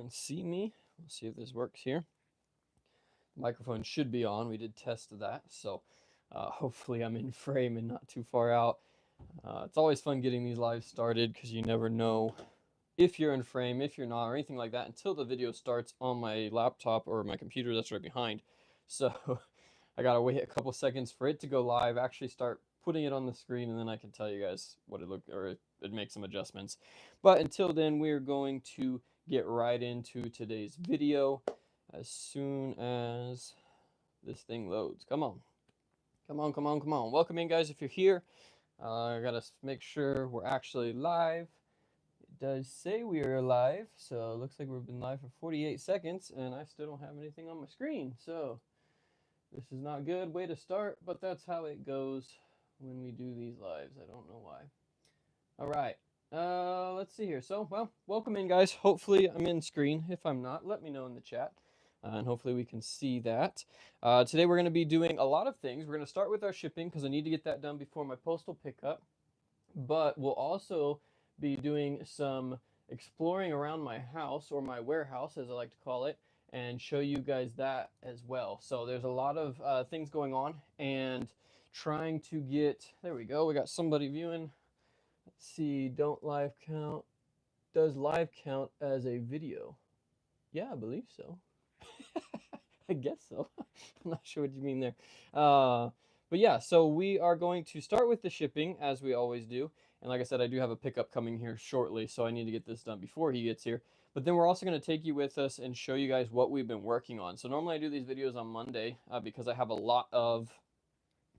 can see me. We'll see if this works here. The microphone should be on. We did test that, so hopefully I'm in frame and not too far out. It's always fun getting these lives started because you never know if you're in frame, if you're not, or anything like that until the video starts on my laptop or my computer that's right behind. So I gotta wait a couple seconds for it to go live, actually start putting it on the screen, and then I can tell you guys what it looked, or it make some adjustments. But until then, we're going to get right into today's video as soon as this thing loads. Come on. Come on, come on, come on. Welcome in, guys, if you're here. I gotta make sure we're actually live. It does say we are live, so it looks like we've been live for 48 seconds, and I still don't have anything on my screen, so this is not good way to start, but that's how it goes when we do these lives. I don't know why. All right, let's see here. So, well, welcome in, guys. Hopefully I'm in screen. If I'm not, let me know in the chat, and hopefully we can see that. Today we're going to be doing a lot of things. We're going to start with our shipping because I need to get that done before my postal pickup, but we'll also be doing some exploring around my house, or my warehouse as I like to call it, and show you guys that as well. So there's a lot of things going on, and trying to get, there we go, we got somebody viewing. Let's see, don't live count, does live count as a video? Yeah, I believe so. I guess so. I'm not sure what you mean there. But yeah, so we are going to start with the shipping as we always do. And like I said, I do have a pickup coming here shortly, so I need to get this done before he gets here. But then we're also going to take you with us and show you guys what we've been working on. So normally I do these videos on Monday because I have a lot of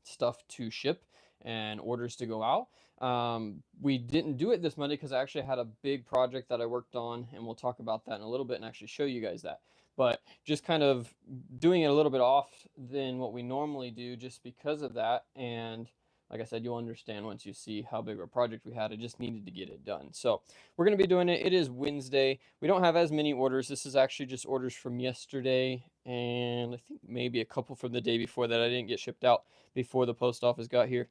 stuff to ship and orders to go out. We didn't do it this Monday because I actually had a big project that I worked on, and we'll talk about that in a little bit and actually show you guys that. But just kind of doing it a little bit off than what we normally do just because of that. And like I said, you'll understand once you see how big of a project we had. I just needed to get it done. So we're going to be doing it. It is Wednesday. We don't have as many orders. This is actually just orders from yesterday, and I think maybe a couple from the day before that I didn't get shipped out before the post office got here.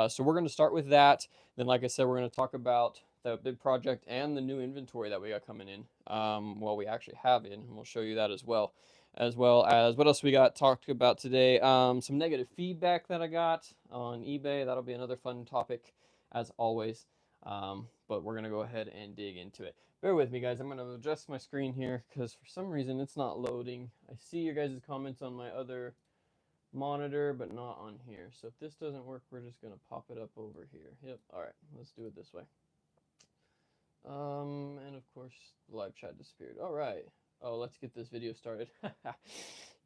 So we're going to start with that. Then, like I said, we're going to talk about the big project and the new inventory that we got coming in. Well, we actually have in, and we'll show you that as well. As well as what else we got talked about today. Some negative feedback that I got on eBay. That'll be another fun topic as always. But we're going to go ahead and dig into it. Bear with me, guys. I'm going to adjust my screen here because for some reason it's not loading. I see your guys' comments on my other monitor, but not on here. So if this doesn't work, we're just going to pop it up over here. Yep. All right. Let's do it this way. And of course, the live chat disappeared. All right. Oh, let's get this video started.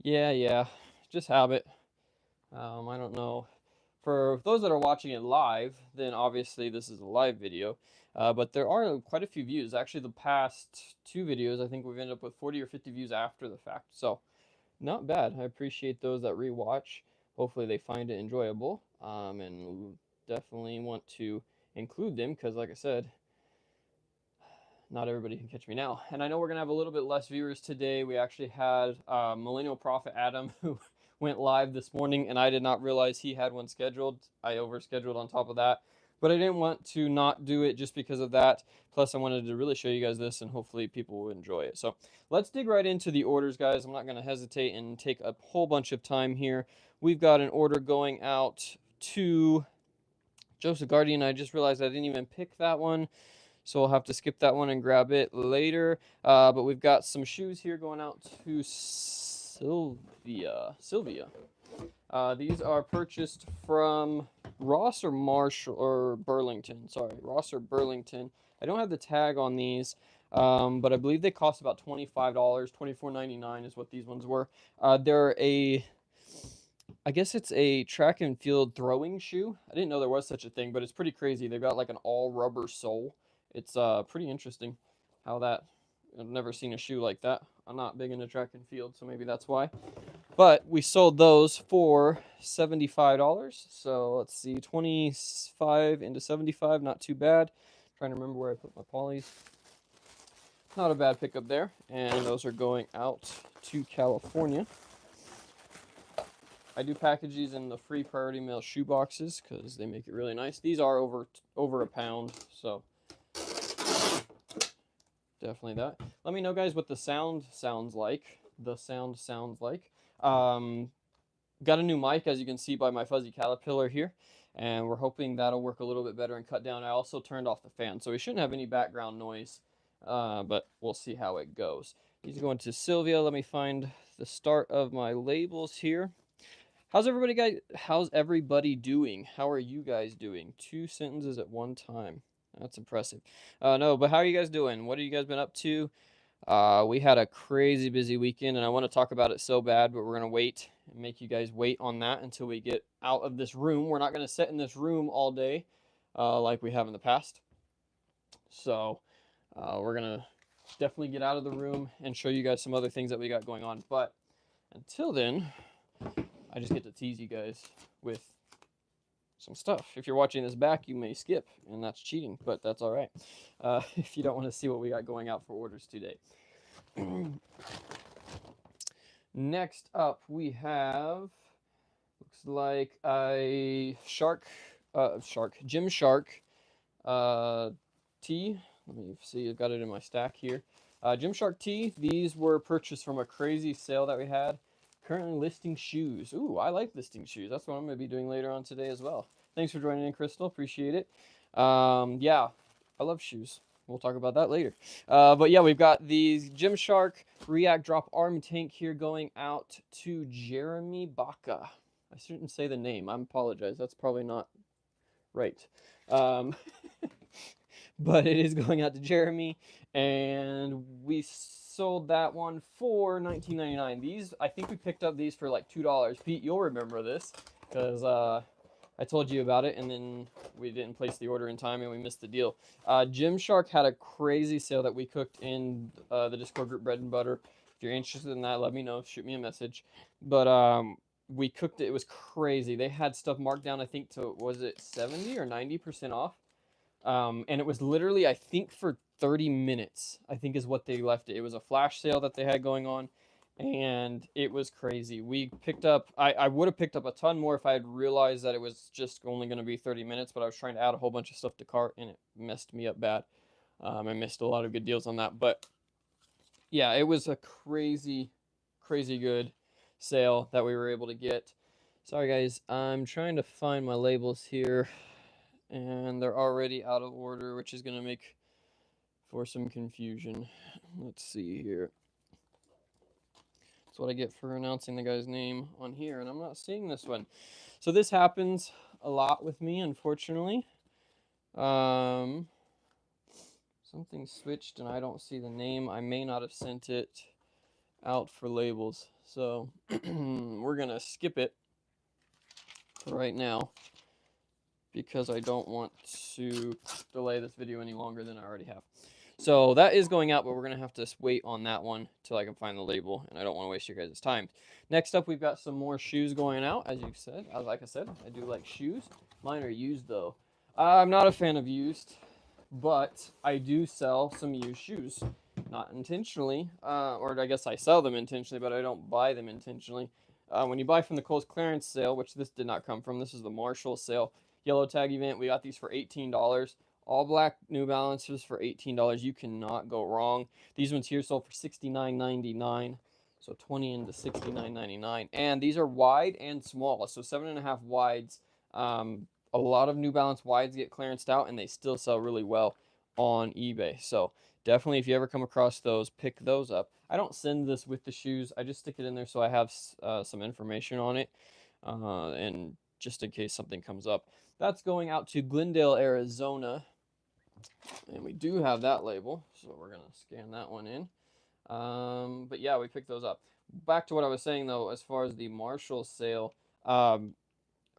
Yeah, just habit. I don't know. For those that are watching it live, then obviously this is a live video. But there are quite a few views. Actually, the past two videos, I think we've ended up with 40 or 50 views after the fact. So, not bad. I appreciate those that rewatch. Hopefully they find it enjoyable. And definitely want to include them because, like I said, not everybody can catch me now. And I know we're going to have a little bit less viewers today. We actually had Millennial Prophet Adam, who went live this morning, and I did not realize he had one scheduled. I overscheduled on top of that. But I didn't want to not do it just because of that. Plus, I wanted to really show you guys this, and hopefully people will enjoy it. So let's dig right into the orders, guys. I'm not going to hesitate and take a whole bunch of time here. We've got an order going out to Joseph Guardian. I just realized I didn't even pick that one, so we'll have to skip that one and grab it later. But we've got some shoes here going out to Sylvia. These are purchased from Ross or Marshall or Burlington. Sorry, Ross or Burlington. I don't have the tag on these, but I believe they cost about $25. $24.99 is what these ones were. They're I guess it's a track and field throwing shoe. I didn't know there was such a thing, but it's pretty crazy. They've got like an all rubber sole. It's pretty interesting how that, I've never seen a shoe like that. I'm not big into track and field, so maybe that's why. But we sold those for $75. So let's see, 25 into 75, not too bad. Trying to remember where I put my polys. Not a bad pickup there. And those are going out to California. I do package these in the free priority mail shoe boxes because they make it really nice. These are over a pound, so definitely that. Let me know, guys, what the sound sounds like. Got a new mic, as you can see by my fuzzy caterpillar here, and we're hoping that'll work a little bit better and cut down. I also turned off the fan, so we shouldn't have any background noise, but we'll see how it goes. He's going to Sylvia. Let me find the start of my labels here. How's everybody, guys? How's everybody doing? How are you guys doing? 2 sentences at one time. That's impressive. No, but how are you guys doing? What have you guys been up to? We had a crazy busy weekend, and I want to talk about it so bad, but we're going to wait and make you guys wait on that until we get out of this room. We're not going to sit in this room all day like we have in the past. So we're going to definitely get out of the room and show you guys some other things that we got going on. But until then, I just get to tease you guys with some stuff. If you're watching this back, you may skip, and that's cheating, but that's all right. If you don't want to see what we got going out for orders today. Next up, we have, looks like a Gymshark tee. Let me see, I've got it in my stack here. Gymshark tee. These were purchased from a crazy sale that we had. Currently listing shoes. Ooh, I like listing shoes. That's what I'm going to be doing later on today as well. Thanks for joining in, Crystal. Appreciate it. Yeah, I love shoes. We'll talk about that later. But yeah, we've got the Gymshark React Drop Arm Tank here going out to Jeremy Baca. I shouldn't say the name. I apologize. That's probably not right. But it is going out to Jeremy, and we sold that one for $19.99. These, I think we picked up these for like $2. Pete, you'll remember this because I told you about it, and then we didn't place the order in time, and we missed the deal. Gymshark had a crazy sale that we cooked in the Discord group, Bread and Butter. If you're interested in that, let me know. Shoot me a message. But we cooked it. It was crazy. They had stuff marked down, I think, to, was it 70 or 90% off? And it was literally, I think, for 30 minutes, I think is what they left it. It was a flash sale that they had going on, and it was crazy. We picked up, I would have picked up a ton more if I had realized that it was just only going to be 30 minutes, but I was trying to add a whole bunch of stuff to cart, and it messed me up bad. I missed a lot of good deals on that, but yeah, it was a crazy, crazy good sale that we were able to get. Sorry, guys. I'm trying to find my labels here, and they're already out of order, which is going to make for some confusion. Let's see here. That's what I get for announcing the guy's name on here, and I'm not seeing this one. So this happens a lot with me, unfortunately. Something switched, and I don't see the name. I may not have sent it out for labels, so we're going to skip it for right now, because I don't want to delay this video any longer than I already have. So that is going out, but we're going to have to wait on that one till I can find the label, and I don't want to waste your guys' time. Next up, we've got some more shoes going out, as you said. Like I said, I do like shoes. Mine are used, though. I'm not a fan of used, but I do sell some used shoes. Not intentionally, or I guess I sell them intentionally, but I don't buy them intentionally. When you buy from the Kohl's clearance sale, which this did not come from, this is the Marshall sale, yellow tag event, we got these for $18. All black New Balances for $18. You cannot go wrong. These ones here sold for $69.99. So 20 into $69.99. And these are wide and small. So 7.5 wides. A lot of New Balance wides get clearanced out, and they still sell really well on eBay. So definitely, if you ever come across those, pick those up. I don't send this with the shoes. I just stick it in there so I have some information on it. And just in case something comes up. That's going out to Glendale, Arizona. And we do have that label, so we're going to scan that one in. But yeah, we picked those up. Back to what I was saying, though, as far as the Marshall sale, or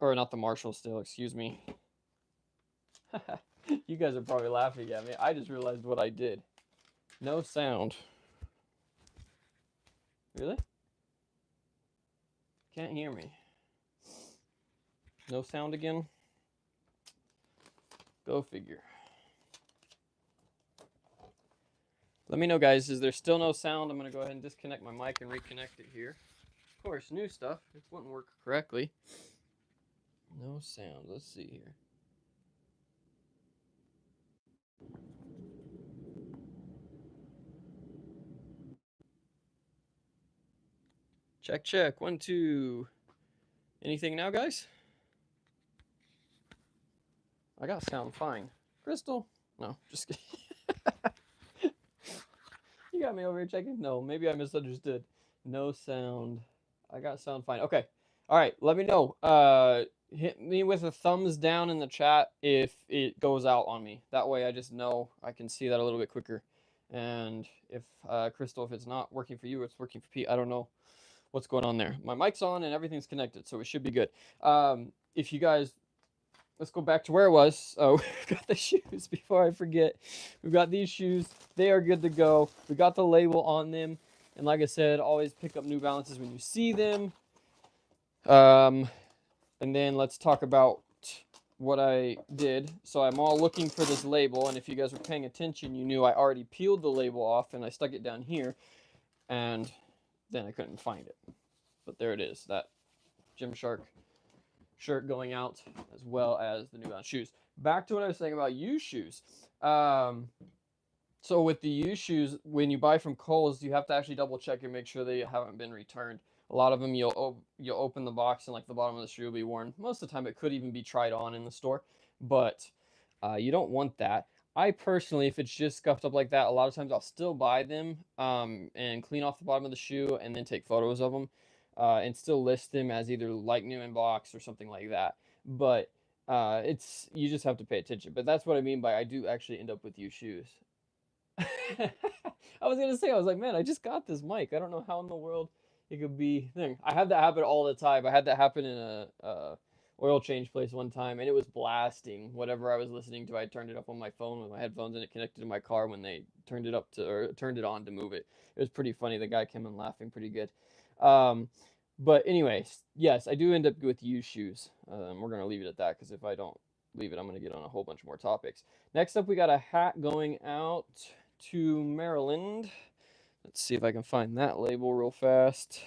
not the Marshall sale, excuse me. You guys are probably laughing at me. I just realized what I did. No sound. Really? Can't hear me. No sound again? Go figure. Let me know, guys. Is there still no sound? I'm going to go ahead and disconnect my mic and reconnect it here. Of course, new stuff. It wouldn't work correctly. No sound. Let's see here. Check, check. 1, 2. Anything now, guys? I got sound fine. Crystal? No, just kidding. You got me over here checking? No, maybe I misunderstood. No sound. I got sound fine. Okay. All right, let me know. Hit me with a thumbs down in the chat if it goes out on me. That way I just know I can see that a little bit quicker. And if, Crystal, if it's not working for you, it's working for Pete. I don't know what's going on there. My mic's on and everything's connected, so it should be good. If you guys, let's go back to where it was. Oh, we got the shoes before I forget. We've got these shoes. They are good to go. We got the label on them. And like I said, always pick up New Balances when you see them. And then let's talk about what I did. So I'm all looking for this label. And if you guys were paying attention, you knew I already peeled the label off and I stuck it down here. And then I couldn't find it. But there it is. That Gymshark shirt going out, as well as the New Balance shoes. Back to what I was saying about used shoes. So with the used shoes, when you buy from Kohl's, you have to actually double check and make sure they haven't been returned. A lot of them, you'll open the box and like the bottom of the shoe will be worn. Most of the time, it could even be tried on in the store, but you don't want that. I personally, if it's just scuffed up like that, a lot of times I'll still buy them and clean off the bottom of the shoe and then take photos of them and still list them as either like new in box or something like that. But you just have to pay attention. But that's what I mean by I do actually end up with used shoes. I was gonna say, I was like, man, I just got this mic. I don't know how in the world it could be thing. I have that happen all the time. I had that happen in a oil change place one time, and it was blasting whatever I was listening to. I turned it up on my phone with my headphones, and it connected to my car when they turned it up to or turned it on to move it. It was pretty funny. The guy came in laughing pretty good. But anyways, yes, I do end up with used shoes. We're gonna leave it at that because if I don't leave it, I'm gonna get on a whole bunch more topics. Next up, we got a hat going out to Maryland. Let's see if I can find that label real fast.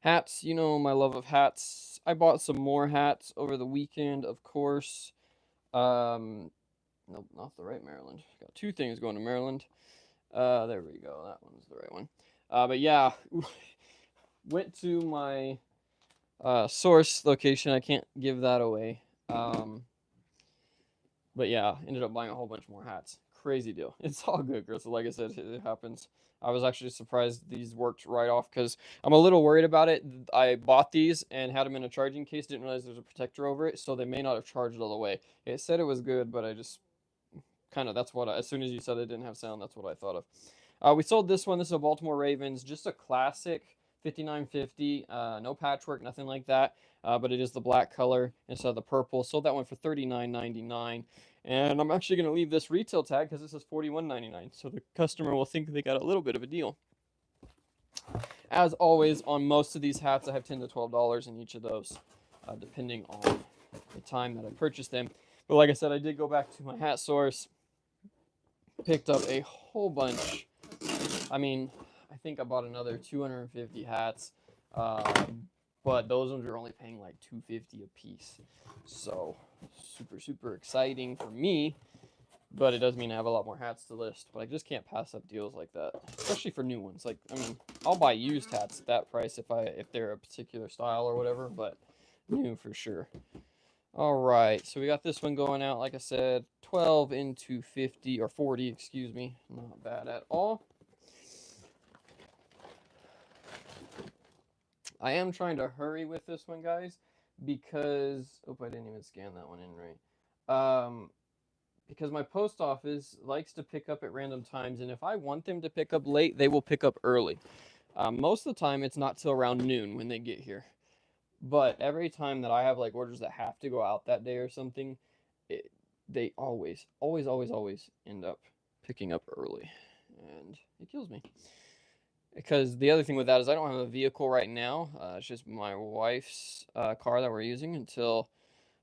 Hats, you know my love of hats. I bought some more hats over the weekend, of course. Nope, not the right Maryland. Got two things going to Maryland. There we go. That one's the right one. But yeah, went to my source location. I can't give that away. But yeah, ended up buying a whole bunch more hats. Crazy deal. It's all good, girls. So like I said, it happens. I was actually surprised these worked right off because I'm a little worried about it. I bought these and had them in a charging case. Didn't realize there's a protector over it, so they may not have charged all the way. It said it was good, but I just kind of, that's what as soon as you said it didn't have sound, that's what I thought of. We sold this one. This is a Baltimore Ravens, just a classic 5950. No patchwork, nothing like that. But it is the black color instead of the purple. Sold that one for $39.99. And I'm actually going to leave this retail tag because this is $41.99. So the customer will think they got a little bit of a deal. As always, on most of these hats, I have $10 to $12 in each of those, depending on the time that I purchased them. But like I said, I did go back to my hat source, picked up a whole bunch. I mean, I think I bought another 250 hats, but those ones were only paying like $250 a piece. So super exciting for me, but it does mean I have a lot more hats to list. But I just can't pass up deals like that, especially for new ones. Like, I mean, I'll buy used hats at that price if they're a particular style or whatever, but new for sure. All right, so we got this one going out, like I said, 12 into 50 or 40, excuse me. Not bad at all. I am trying to hurry with this one, guys, because I didn't even scan that one in right. Because my post office likes to pick up at random times, and if I want them to pick up late, they will pick up early. Most of the time, it's not till around noon when they get here. But every time that I have like orders that have to go out that day or something, they always end up picking up early, and it kills me. Because the other thing with that is I don't have a vehicle right now. It's just my wife's car that we're using until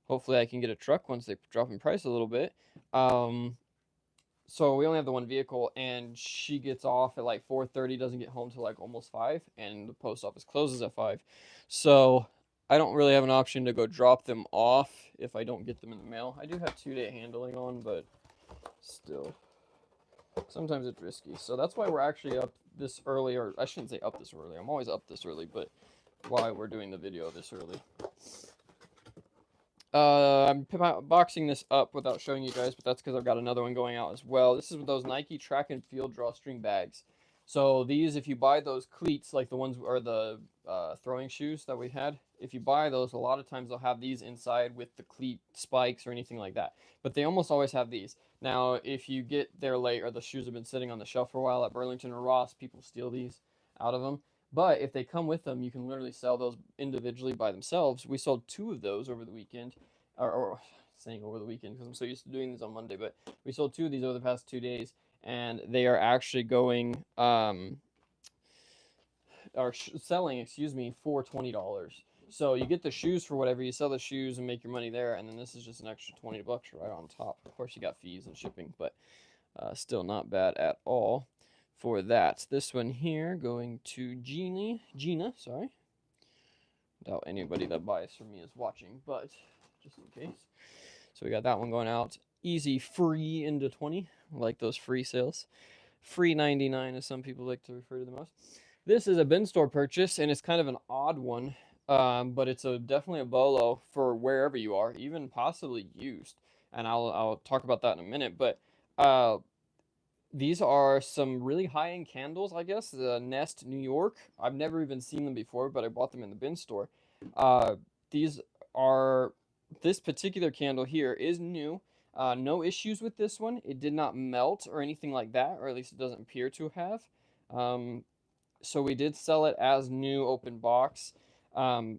hopefully I can get a truck once they drop in price a little bit. So we only have the one vehicle, and she gets off at like 4:30, doesn't get home till like almost 5, and the post office closes at 5. So I don't really have an option to go drop them off if I don't get them in the mail. I do have 2-day handling on, but still, sometimes it's risky. So that's why we're actually up this early, or I shouldn't say up this early. I'm always up this early, but why we're doing the video this early. I'm boxing this up without showing you guys, but that's because I've got another one going out as well. This is with those Nike track and field drawstring bags. So these, if you buy those cleats, like the ones, or the throwing shoes that we had, if you buy those, a lot of times they'll have these inside with the cleat spikes or anything like that. But they almost always have these. Now, if you get there late, or the shoes have been sitting on the shelf for a while at Burlington or Ross, people steal these out of them. But if they come with them, you can literally sell those individually by themselves. We sold 2 of those over the weekend, or saying over the weekend because I'm so used to doing these on Monday, but we sold 2 of these over the past 2 days, and they are actually going, selling, excuse me, for $20. So you get the shoes for whatever, you sell the shoes and make your money there, and then this is just an extra $20 right on top. Of course, you got fees and shipping, but still not bad at all for that. This one here going to Gina, sorry. Doubt anybody that buys from me is watching, but just in case. So we got that one going out. Easy free into 20, like those free sales. Free 99, as some people like to refer to them as. This is a bin store purchase, and it's kind of an odd one, but it's definitely a bolo for wherever you are, even possibly used. And I'll talk about that in a minute, but these are some really high-end candles, I guess. The Nest New York. I've never even seen them before, but I bought them in the bin store. This particular candle here is new. No issues with this one. It did not melt or anything like that, or at least it doesn't appear to have. So we did sell it as new, open box.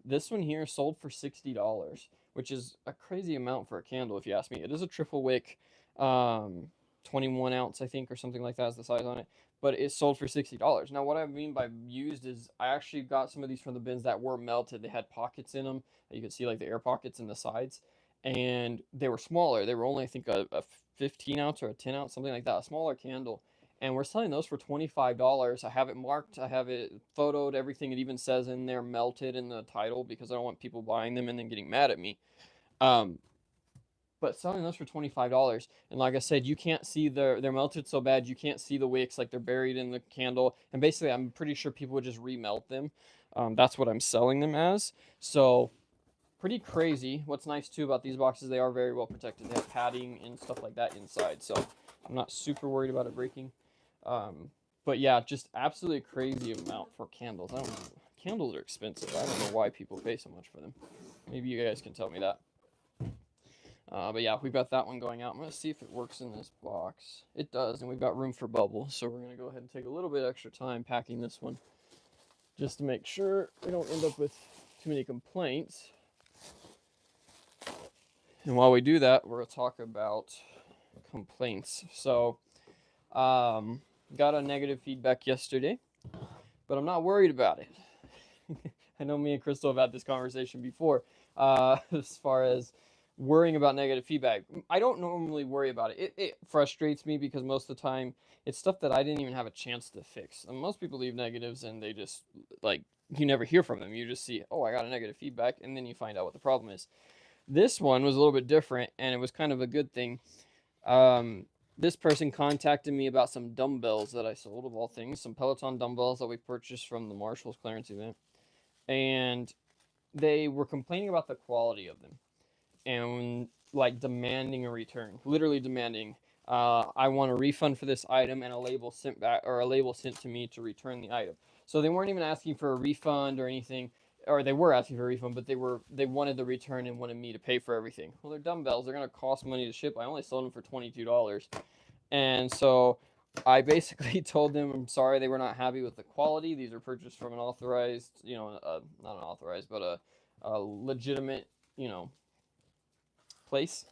This one here sold for $60, which is a crazy amount for a candle, if you ask me. It is a triple wick, 21 ounce, I think, or something like that is the size on it, but it sold for $60. Now, what I mean by used is I actually got some of these from the bins that were melted. They had pockets in them. You could see like the air pockets in the sides, and they were smaller. They were only, I think, a 15 ounce or a 10 ounce, something like that, a smaller candle. And we're selling those for $25. I have it marked. I have it photoed, everything. It even says in there melted in the title because I don't want people buying them and then getting mad at me. But selling those for $25, and like I said, you can't see they're melted so bad you can't see the wicks, like they're buried in the candle. And basically, I'm pretty sure people would just remelt them. That's what I'm selling them as. So pretty crazy. What's nice too about these boxes, they are very well protected. They have padding and stuff like that inside, so I'm not super worried about it breaking. But yeah, just absolutely crazy amount for candles. I don't know. Candles are expensive. I don't know why people pay so much for them. Maybe you guys can tell me that. But yeah, we've got that one going out. I'm going to see if it works in this box. It does, and we've got room for bubbles, so we're going to go ahead and take a little bit extra time packing this one just to make sure we don't end up with too many complaints. And while we do that, we're going to talk about complaints. So, got a negative feedback yesterday, but I'm not worried about it. I know me and Crystal have had this conversation before, as far as worrying about negative feedback. I don't normally worry about it. It frustrates me because most of the time it's stuff that I didn't even have a chance to fix. And most people leave negatives and they just, like, you never hear from them. You just see, oh, I got a negative feedback, and then you find out what the problem is. This one was a little bit different, and it was kind of a good thing. This person contacted me about some dumbbells that I sold, of all things, some Peloton dumbbells that we purchased from the Marshall's clearance event. And they were complaining about the quality of them and like demanding a return, literally demanding, I want a refund for this item and a label sent back, or a label sent to me to return the item. So they weren't even asking for a refund or anything, or they were asking for a refund, but they wanted the return and wanted me to pay for everything. Well, they're dumbbells. They're going to cost money to ship. I only sold them for $22. And so I basically told them I'm sorry they were not happy with the quality. These are purchased from an authorized, not an authorized, but a legitimate, place,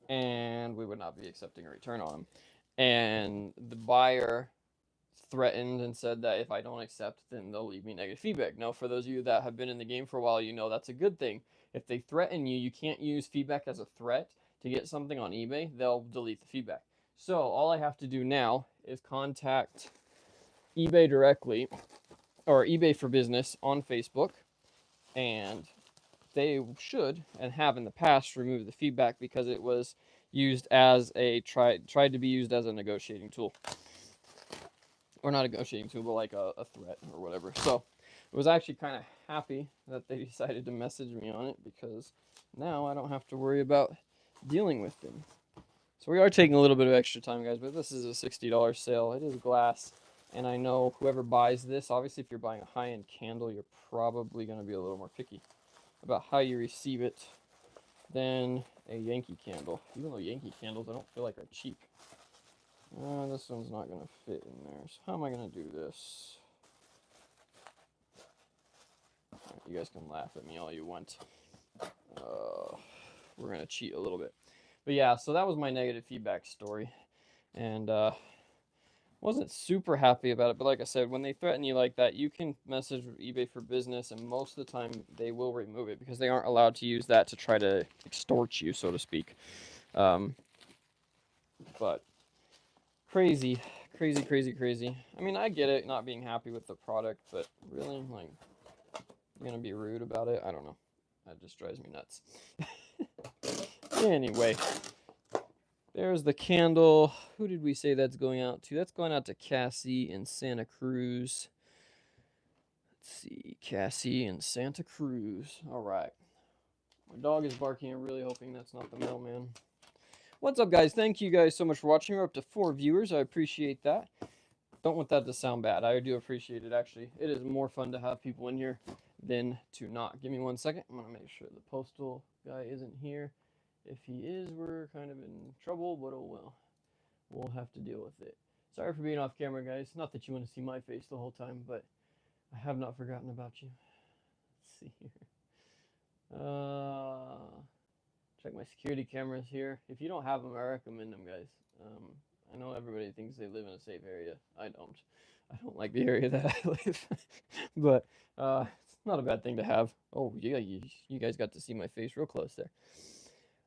and we would not be accepting a return on them. And the buyer threatened and said that if I don't accept, then they'll leave me negative feedback. Now, for those of you that have been in the game for a while, that's a good thing. If they threaten you, you can't use feedback as a threat to get something on eBay. They'll delete the feedback. So all I have to do now is contact eBay directly, or eBay for Business on Facebook, and they should, and have in the past, remove the feedback because it was used as tried to be used as a negotiating tool. or not a negotiating tool, but like a threat or whatever. So I was actually kind of happy that they decided to message me on it, because now I don't have to worry about dealing with them. So we are taking a little bit of extra time, guys, but this is a $60 sale. It is glass, and I know whoever buys this, obviously if you're buying a high-end candle, you're probably going to be a little more picky about how you receive it than a Yankee candle. Even though Yankee candles, I don't feel like, are cheap. This one's not going to fit in there. So how am I going to do this? Right, you guys can laugh at me all you want. We're going to cheat a little bit. But yeah, so that was my negative feedback story. And wasn't super happy about it. But like I said, when they threaten you like that, you can message eBay for Business, and most of the time they will remove it, because they aren't allowed to use that to try to extort you, so to speak. But crazy. I mean, I get it, not being happy with the product, but really, like, you're gonna be rude about it? I don't know. That just drives me nuts. Anyway, there's the candle. Who did we say that's going out to? That's going out to Cassie in Santa Cruz. Let's see, Cassie in Santa Cruz. All right. My dog is barking. I'm really hoping that's not the mailman. What's up, guys? Thank you guys so much for watching. We're up to 4 viewers. I appreciate that. Don't want that to sound bad. I do appreciate it, actually. It is more fun to have people in here than to not. Give me 1 second. I'm going to make sure the postal guy isn't here. If he is, we're kind of in trouble, but oh well. We'll have to deal with it. Sorry for being off camera, guys. Not that you want to see my face the whole time, but I have not forgotten about you. Let's see here. Check my security cameras here. If you don't have them, I recommend them, guys. I know everybody thinks they live in a safe area. I don't. I don't like the area that I live. But it's not a bad thing to have. Oh, yeah, you guys got to see my face real close there.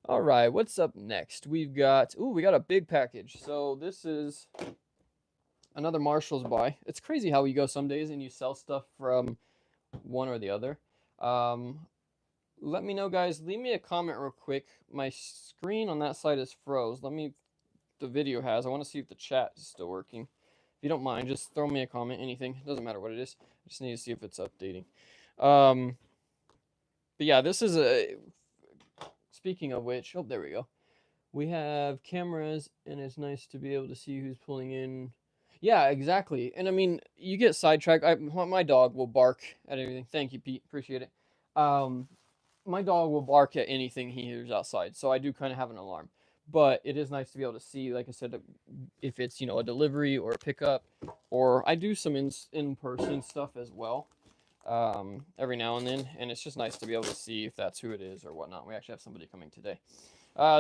All right, what's up next? We got a big package. So this is another Marshall's buy. It's crazy how you go some days and you sell stuff from one or the other. Let me know, guys. Leave me a comment real quick. My screen on that side is froze. The video has. I want to see if the chat is still working. If you don't mind, just throw me a comment, anything. It doesn't matter what it is. I just need to see if it's updating. But yeah, this is a... Speaking of which, oh, there we go. We have cameras, and it's nice to be able to see who's pulling in. Yeah, exactly. And I mean, you get sidetracked. My dog will bark at everything. Thank you, Pete. Appreciate it. My dog will bark at anything he hears outside, so I do kind of have an alarm. But it is nice to be able to see, like I said, if it's, a delivery or a pickup, or I do some in-person stuff as well, every now and then, and it's just nice to be able to see if that's who it is or whatnot. We actually have somebody coming today.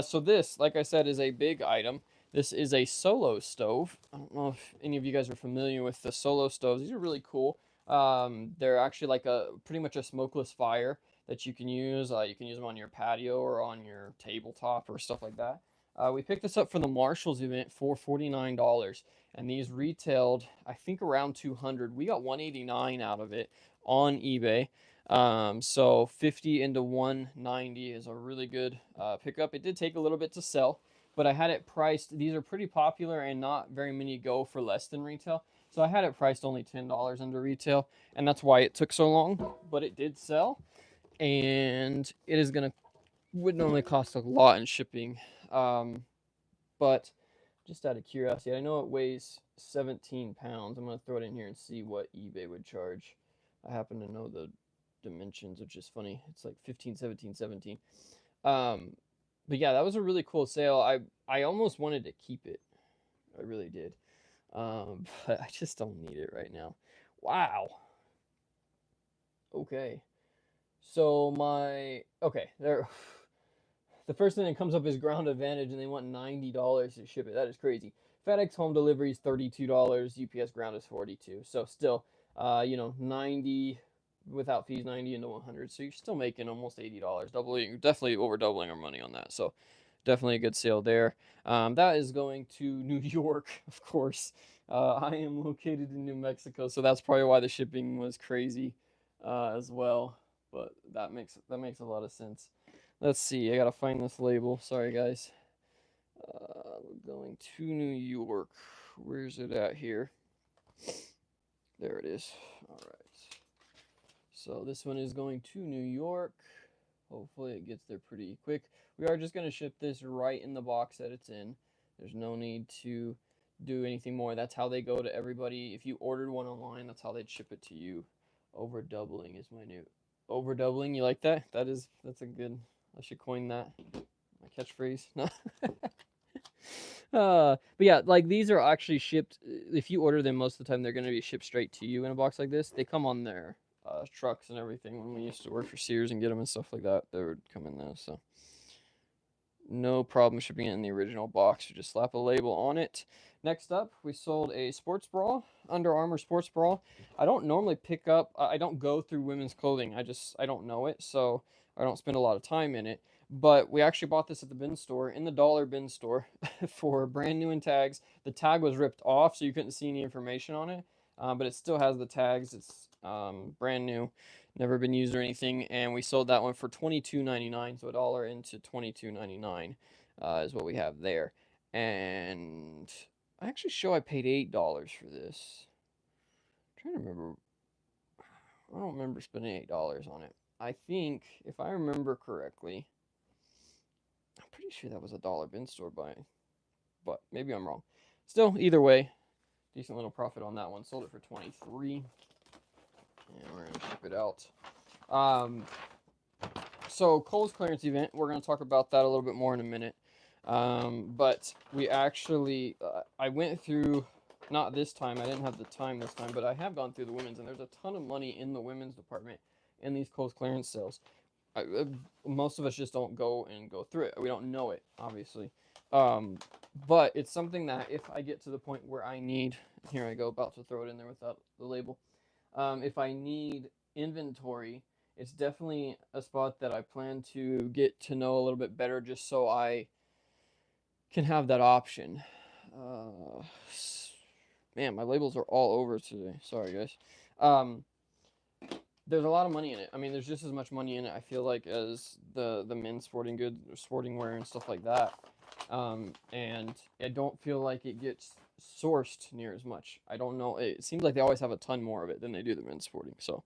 So this, like I said, is a big item. This is a Solo stove. I don't know if any of you guys are familiar with the Solo stoves. These are really cool. They're actually like pretty much a smokeless fire that you can use. You can use them on your patio or on your tabletop or stuff like that. We picked this up for the Marshalls event for $49, and these retailed, I think, around $200. We got $189 out of it on eBay. So 50 into 190 is a really good pickup. It did take a little bit to sell, but I had it priced. These are pretty popular, and not very many go for less than retail. So I had it priced only $10 under retail, and that's why it took so long, but it did sell. And it is would normally cost a lot in shipping. But just out of curiosity, I know it weighs 17 pounds. I'm going to throw it in here and see what eBay would charge. I happen to know the dimensions, which is funny. It's like 15, 17, 17. But yeah, that was a really cool sale. I almost wanted to keep it. I really did. But I just don't need it right now. Wow. Okay. So there. The first thing that comes up is Ground Advantage, and they want $90 to ship it. That is crazy. FedEx home delivery is $32. UPS ground is $42. So still, 90 without fees, 90 into 100. So you're still making almost $80. Definitely over doubling our money on that. So definitely a good sale there. That is going to New York, of course. I am located in New Mexico, so that's probably why the shipping was crazy as well. But that makes a lot of sense. Let's see. I gotta find this label. Sorry, guys. We're going to New York. Where's it at here? There it is. All right. So this one is going to New York. Hopefully it gets there pretty quick. We are just going to ship this right in the box that it's in. There's no need to do anything more. That's how they go to everybody. If you ordered one online, that's how they'd ship it to you. Over doubling is my new. Over doubling, you like that? That's a good. I should coin that. My catchphrase. No. But yeah, like these are actually shipped. If you order them, most of the time they're going to be shipped straight to you in a box like this. They come on their trucks and everything. When we used to work for Sears and get them and stuff like that, they would come in those. So no problem shipping it in the original box. You just slap a label on it. Next up, we sold a sports bra, Under Armour sports bra. I don't normally pick up. I don't go through women's clothing. I don't know it, so I don't spend a lot of time in it. But we actually bought this at the bin store, in the dollar bin store, for brand new in tags. The tag was ripped off, so you couldn't see any information on it. But it still has the tags. It's brand new, never been used or anything. And we sold that one for $22.99, so $1 into $22.99 is what we have there. And I actually show I paid $8 for this. I'm trying to remember. I don't remember spending $8 on it. I think, if I remember correctly, I'm pretty sure that was a dollar bin store buy, but maybe I'm wrong. Still, either way, decent little profit on that one. Sold it for 23, and we're gonna ship it out. So Kohl's clearance event. We're gonna talk about that a little bit more in a minute. But we actually, I went through. Not this time. I didn't have the time this time, but I have gone through the women's, and there's a ton of money in the women's department in these Kohl's clearance sales. Most of us just don't go through it. We don't know it, obviously. But it's something that if I get to the point where I need, here I go, about to throw it in there without the label. If I need inventory, it's definitely a spot that I plan to get to know a little bit better, just so I can have that option. Man, my labels are all over today. Sorry, guys. There's a lot of money in it. I mean, there's just as much money in it, I feel like, as the men's sporting goods, or sporting wear and stuff like that. And I don't feel like it gets sourced near as much. I don't know. It seems like they always have a ton more of it than they do the men's sporting. So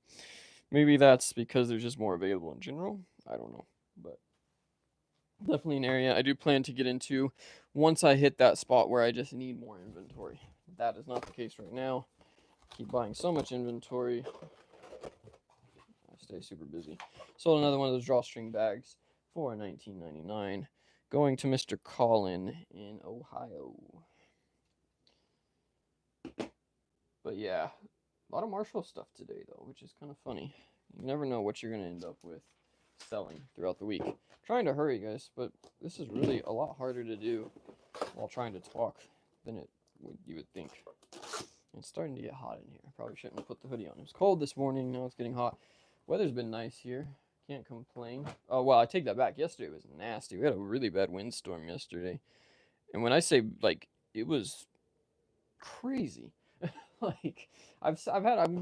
maybe that's because there's just more available in general. I don't know. But definitely an area I do plan to get into once I hit that spot where I just need more inventory. That is not the case right now. Keep buying so much inventory. I stay super busy. Sold another one of those drawstring bags for $19.99. Going to Mr. Colin in Ohio. But yeah, a lot of Marshall stuff today though, which is kind of funny. You never know what you're going to end up with selling throughout the week. Trying to hurry, guys, but this is really a lot harder to do while trying to talk than you would think. It's starting to get hot in here. Probably shouldn't have put the hoodie on. It was cold this morning. Now it's getting hot. Weather's been nice here. Can't complain. Oh, well, I take that back. Yesterday was nasty. We had a really bad windstorm yesterday. And when I say, like, it was crazy. Like, I've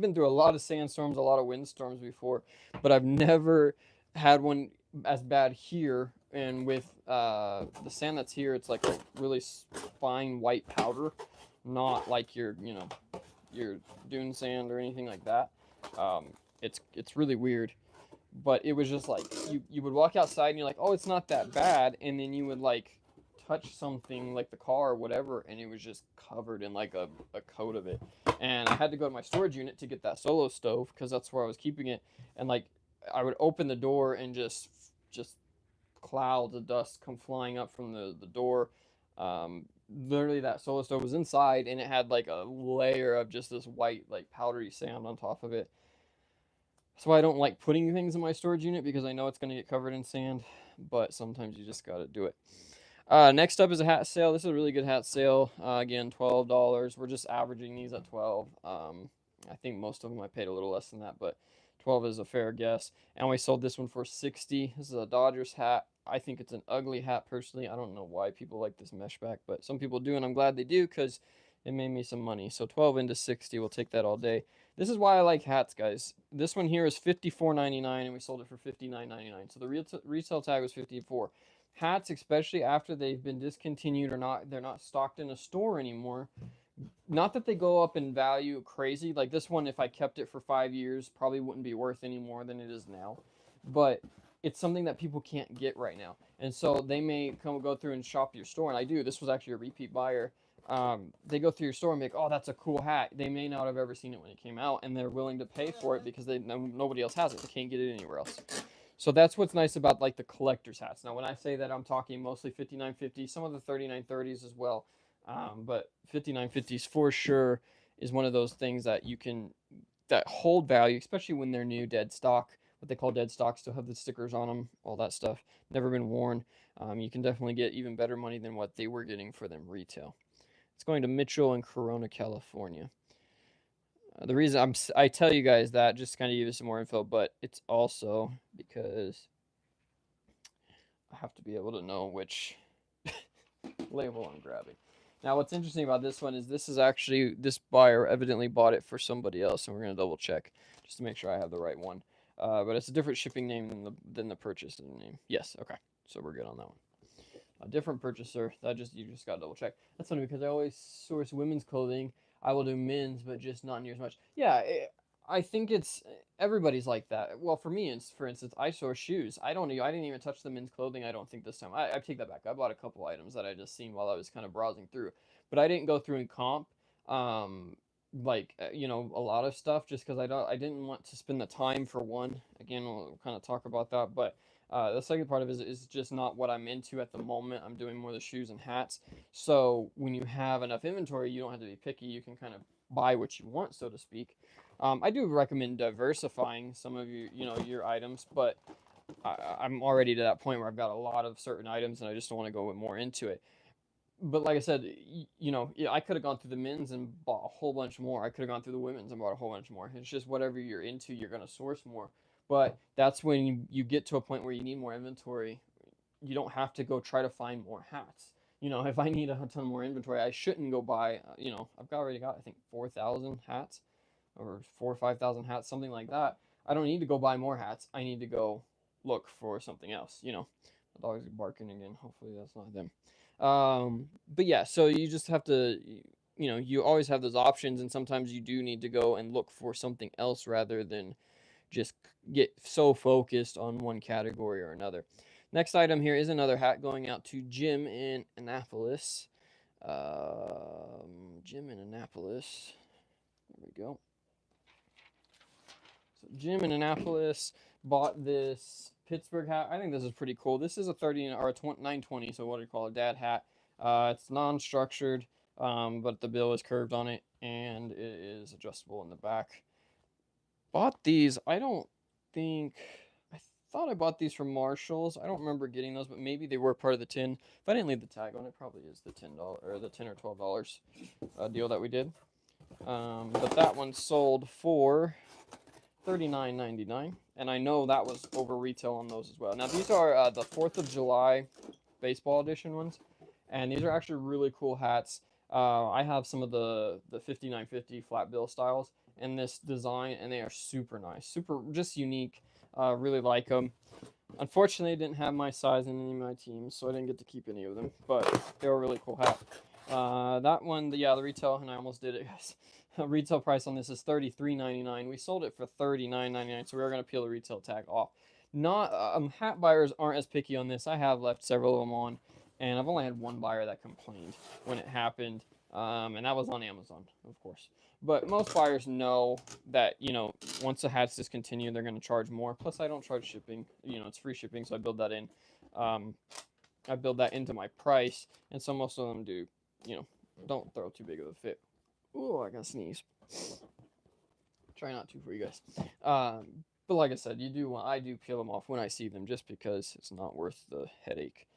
been through a lot of sandstorms, a lot of windstorms before, but I've never had one as bad here. And with the sand that's here, it's like a really fine white powder, not like your dune sand or anything like that. It's really weird, but it was just like you would walk outside and you're like, oh, it's not that bad, and then you would like touch something like the car or whatever, and it was just covered in like a coat of it. And I had to go to my storage unit to get that solo stove because that's where I was keeping it. And like I would open the door and just clouds of dust come flying up from the door. Literally that solo stove was inside and it had like a layer of just this white like powdery sand on top of it. So I don't like putting things in my storage unit because I know it's going to get covered in sand, but sometimes you just got to do it. Next up is a hat sale. This is a really good hat sale. Again, $12. We're just averaging these at 12. I think most of them I paid a little less than that, but 12 is a fair guess. And we sold this one for 60. This is a Dodgers hat. I think it's an ugly hat personally. I don't know why people like this mesh back, but some people do, and I'm glad they do because it made me some money. So 12 into 60, we'll take that all day. This is why I like hats, guys. This one here is $54.99, and we sold it for $59.99. So the retail tag was $54. Hats, especially after they've been discontinued or not, they're not stocked in a store anymore, Not that they go up in value crazy. Like this one, if I kept it for 5 years, probably wouldn't be worth any more than it is now. But it's something that people can't get right now. And so they may go through and shop your store. And I do. This was actually a repeat buyer. They go through your store and be like, oh, that's a cool hat. They may not have ever seen it when it came out, and they're willing to pay for it because nobody else has it. They can't get it anywhere else. So that's what's nice about like the collector's hats. Now, when I say that, I'm talking mostly 5950, some of the 3930s as well. But 5950s for sure is one of those things that that hold value, especially when they're new, dead stock. What they call dead stock, still have the stickers on them, all that stuff. Never been worn. You can definitely get even better money than what they were getting for them retail. It's going to Mitchell and Corona, California. The reason I tell you guys that, just to kind of give you some more info, but it's also because I have to be able to know which label I'm grabbing. Now, what's interesting about this one is this buyer evidently bought it for somebody else, and we're going to double check just to make sure I have the right one. But it's a different shipping name than the purchase name. Yes, okay, so we're good on that one. A different purchaser. You just got to double check. That's funny because I always source women's clothing. I will do men's, but just not near as much. Yeah, I think everybody's like that. Well, for me, for instance, I source shoes. I didn't even touch the men's clothing. I don't think this time. I take that back. I bought a couple items that I just seen while I was kind of browsing through, but I didn't go through and comp. A lot of stuff just because I didn't want to spend the time for one. Again, we'll kind of talk about that, but. The second part of it is just not what I'm into at the moment. I'm doing more of the shoes and hats. So when you have enough inventory, you don't have to be picky. You can kind of buy what you want, so to speak. I do recommend diversifying some of your items, but I'm already to that point where I've got a lot of certain items and I just don't want to go more into it. But like I said, I could have gone through the men's and bought a whole bunch more. I could have gone through the women's and bought a whole bunch more. It's just whatever you're into, you're going to source more. But that's when you get to a point where you need more inventory. You don't have to go try to find more hats. If I need a ton more inventory, I shouldn't go buy, already got, I think, 4,000 hats or 4 or 5,000 hats, something like that. I don't need to go buy more hats. I need to go look for something else. The dog's barking again. Hopefully that's not them. But yeah, so you just have to, you always have those options, and sometimes you do need to go and look for something else rather than just get so focused on one category or another. Next item here is another hat going out to Jim in Annapolis. Jim in Annapolis. There we go. So Jim in Annapolis bought this Pittsburgh hat. I think this is pretty cool. This is a 920, so what do you call a dad hat? It's non-structured, but the bill is curved on it, and it is adjustable in the back. Bought these. I thought I bought these from Marshalls. I don't remember getting those, but maybe they were part of the 10. If I didn't leave the tag on, it probably is the $10 or the $10 or $12 deal that we did. But that one sold for $39.99, and I know that was over retail on those as well. Now these are the 4th of July baseball edition ones, and these are actually really cool hats. I have some of the 5950 flat bill styles in this design, and they are super nice, super just unique. Really like them. Unfortunately, I didn't have my size in any of my teams, so I didn't get to keep any of them, but they were a really cool hat. That one, the retail, and I almost did it, guys. Retail price on this is $33.99. We sold it for $39.99, so we are going to peel the retail tag off. Not hat buyers aren't as picky on this. I have left several of them on, and I've only had one buyer that complained when it happened, and that was on Amazon, of course. But most buyers know that, once the hat's discontinued, they're going to charge more. Plus, I don't charge shipping. It's free shipping, so I build that in. I build that into my price, and so most of them do, don't throw too big of a fit. Ooh, I gotta sneeze. Try not to for you guys. But like I said, I do peel them off when I see them, just because it's not worth the headache.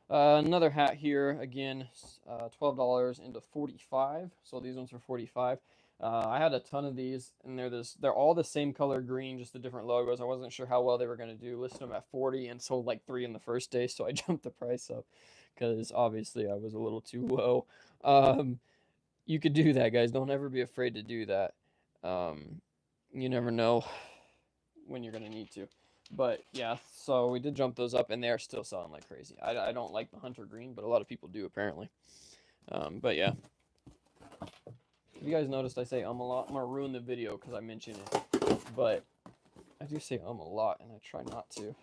Another hat here, again, $12 into 45. So these ones are 45. I had a ton of these, and they're all the same color green, just the different logos. I wasn't sure how well they were going to do. Listed them at 40 and sold like 3 in the first day, so I jumped the price up because obviously I was a little too low. You could do that, guys. Don't ever be afraid to do that. You never know when you're going to need to. But yeah, so we did jump those up, and they are still selling like crazy. I don't like the hunter green, but a lot of people do apparently. But yeah. If you guys noticed I say a lot, I'm going to ruin the video because I mention it. But I do say a lot, and I try not to.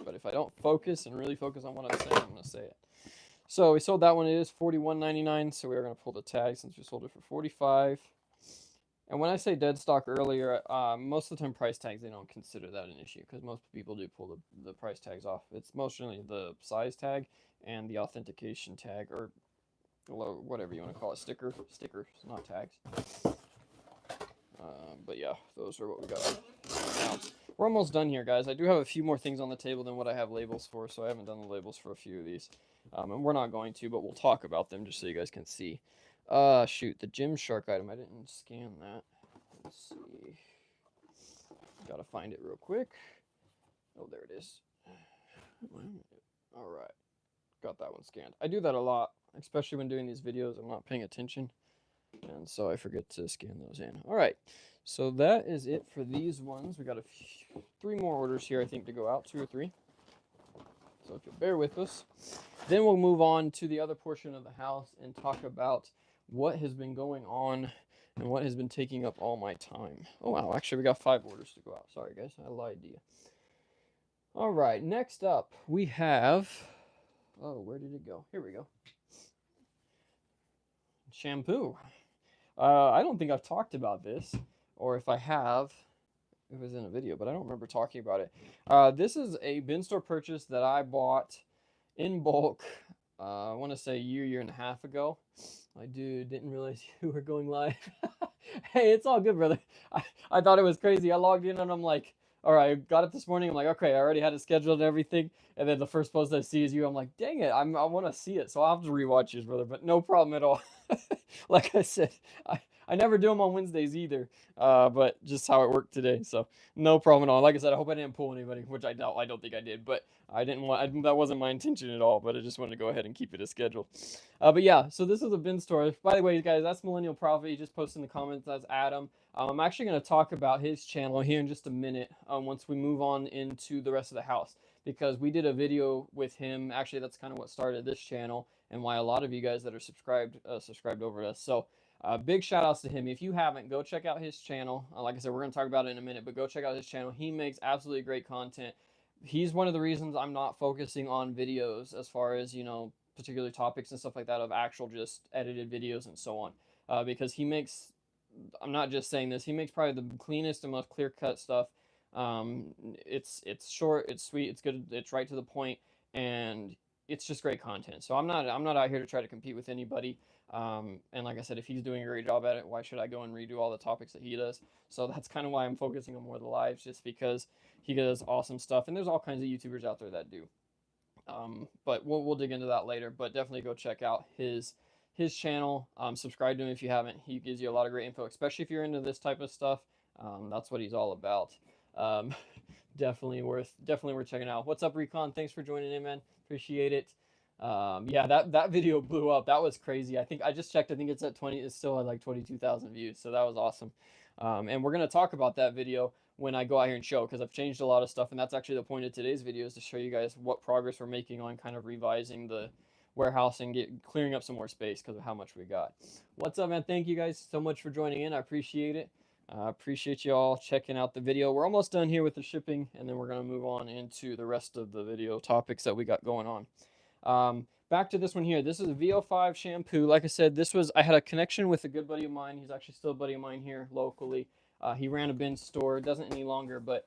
But if I don't focus and really focus on what I'm saying, I'm going to say it. So we sold that one. It is $41.99. So we are going to pull the tag since we sold it for $45. And when I say dead stock earlier, most of the time price tags, they don't consider that an issue because most people do pull the price tags off. It's mostly the size tag and the authentication tag, or whatever you want to call it, stickers, not tags. But yeah, those are what we got now. We're almost done here, guys. I do have a few more things on the table than what I have labels for, so I haven't done the labels for a few of these. And we're not going to, but we'll talk about them just so you guys can see. Shoot, the Gymshark item. I didn't scan that. Let's see. Gotta find it real quick. Oh, there it is. All right. Got that one scanned. I do that a lot, especially when doing these videos. I'm not paying attention, and so I forget to scan those in. All right. So that is it for these ones. We got three more orders here, I think, to go out. 2 or 3. So if you'll bear with us. Then we'll move on to the other portion of the house and talk about what has been going on and what has been taking up all my time. Oh, wow. Actually, we got 5 orders to go out. Sorry, guys. I lied to you. All right. Next up, we have... Oh, where did it go? Here we go. Shampoo. I don't think I've talked about this, or if I have, it was in a video, but I don't remember talking about it. This is a bin store purchase that I bought in bulk, I want to say a year and a half ago. My dude didn't realize you were going live. Hey, it's all good, brother. I thought it was crazy. I logged in and I'm like, all right, I got up this morning. I'm like, okay, I already had it scheduled and everything. And then the first post I see is you. I'm like, dang it, I want to see it. So I'll have to rewatch yours, brother, but no problem at all. Like I said, I never do them on Wednesdays either, but just how it worked today. So no problem at all. Like I said, I hope I didn't pull anybody, which I doubt. I don't think I did, but I didn't want. that wasn't my intention at all. But I just wanted to go ahead and keep it as scheduled. But yeah, so this is a bin store. By the way, guys, that's Millennial Prophet. He just posted in the comments. That's Adam. I'm actually going to talk about his channel here in just a minute. Once we move on into the rest of the house, because we did a video with him. Actually, that's kind of what started this channel and why a lot of you guys that are subscribed over to us. So. Big shout outs to him. If you haven't, go check out his channel. Like I said, we're going to talk about it in a minute, but go check out his channel. He makes absolutely great content. He's one of the reasons I'm not focusing on videos as far as, particular topics and stuff like that of actual just edited videos and so on. Because he makes, I'm not just saying this, he makes probably the cleanest and most clear-cut stuff. It's short, it's sweet, it's good, it's right to the point, and it's just great content. So I'm not out here to try to compete with anybody. And like I said, if he's doing a great job at it, why should I go and redo all the topics that he does? So that's kind of why I'm focusing on more of the lives, just because he does awesome stuff. And there's all kinds of YouTubers out there that do. But we'll dig into that later. But definitely go check out his channel. Subscribe to him if you haven't. He gives you a lot of great info, especially if you're into this type of stuff. That's what he's all about. Definitely worth checking out. What's up, Recon? Thanks for joining in, man. Appreciate it. Yeah, that video blew up. That was crazy. I think I just checked. I think it's still at like 22,000 views. So that was awesome. And we're going to talk about that video when I go out here and show, because I've changed a lot of stuff. And that's actually the point of today's video, is to show you guys what progress we're making on kind of revising the warehouse and clearing up some more space because of how much we got. What's up, man? Thank you guys so much for joining in. I appreciate it. I appreciate you all checking out the video. We're almost done here with the shipping, and then we're going to move on into the rest of the video topics that we got going on. Back to this one here. This is a VO5 shampoo. Like I said, I had a connection with a good buddy of mine. He's actually still a buddy of mine here locally. He ran a bin store, doesn't any longer, but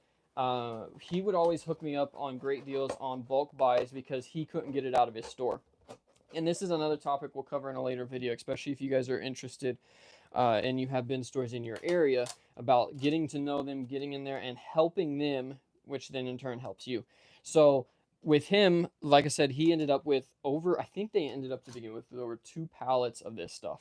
he would always hook me up on great deals on bulk buys because he couldn't get it out of his store. And this is another topic we'll cover in a later video, especially if you guys are interested and you have bin stores in your area, about getting to know them, getting in there and helping them, which then in turn helps you. So with him, like I said, he ended up with I think they ended up to begin with over 2 pallets of this stuff.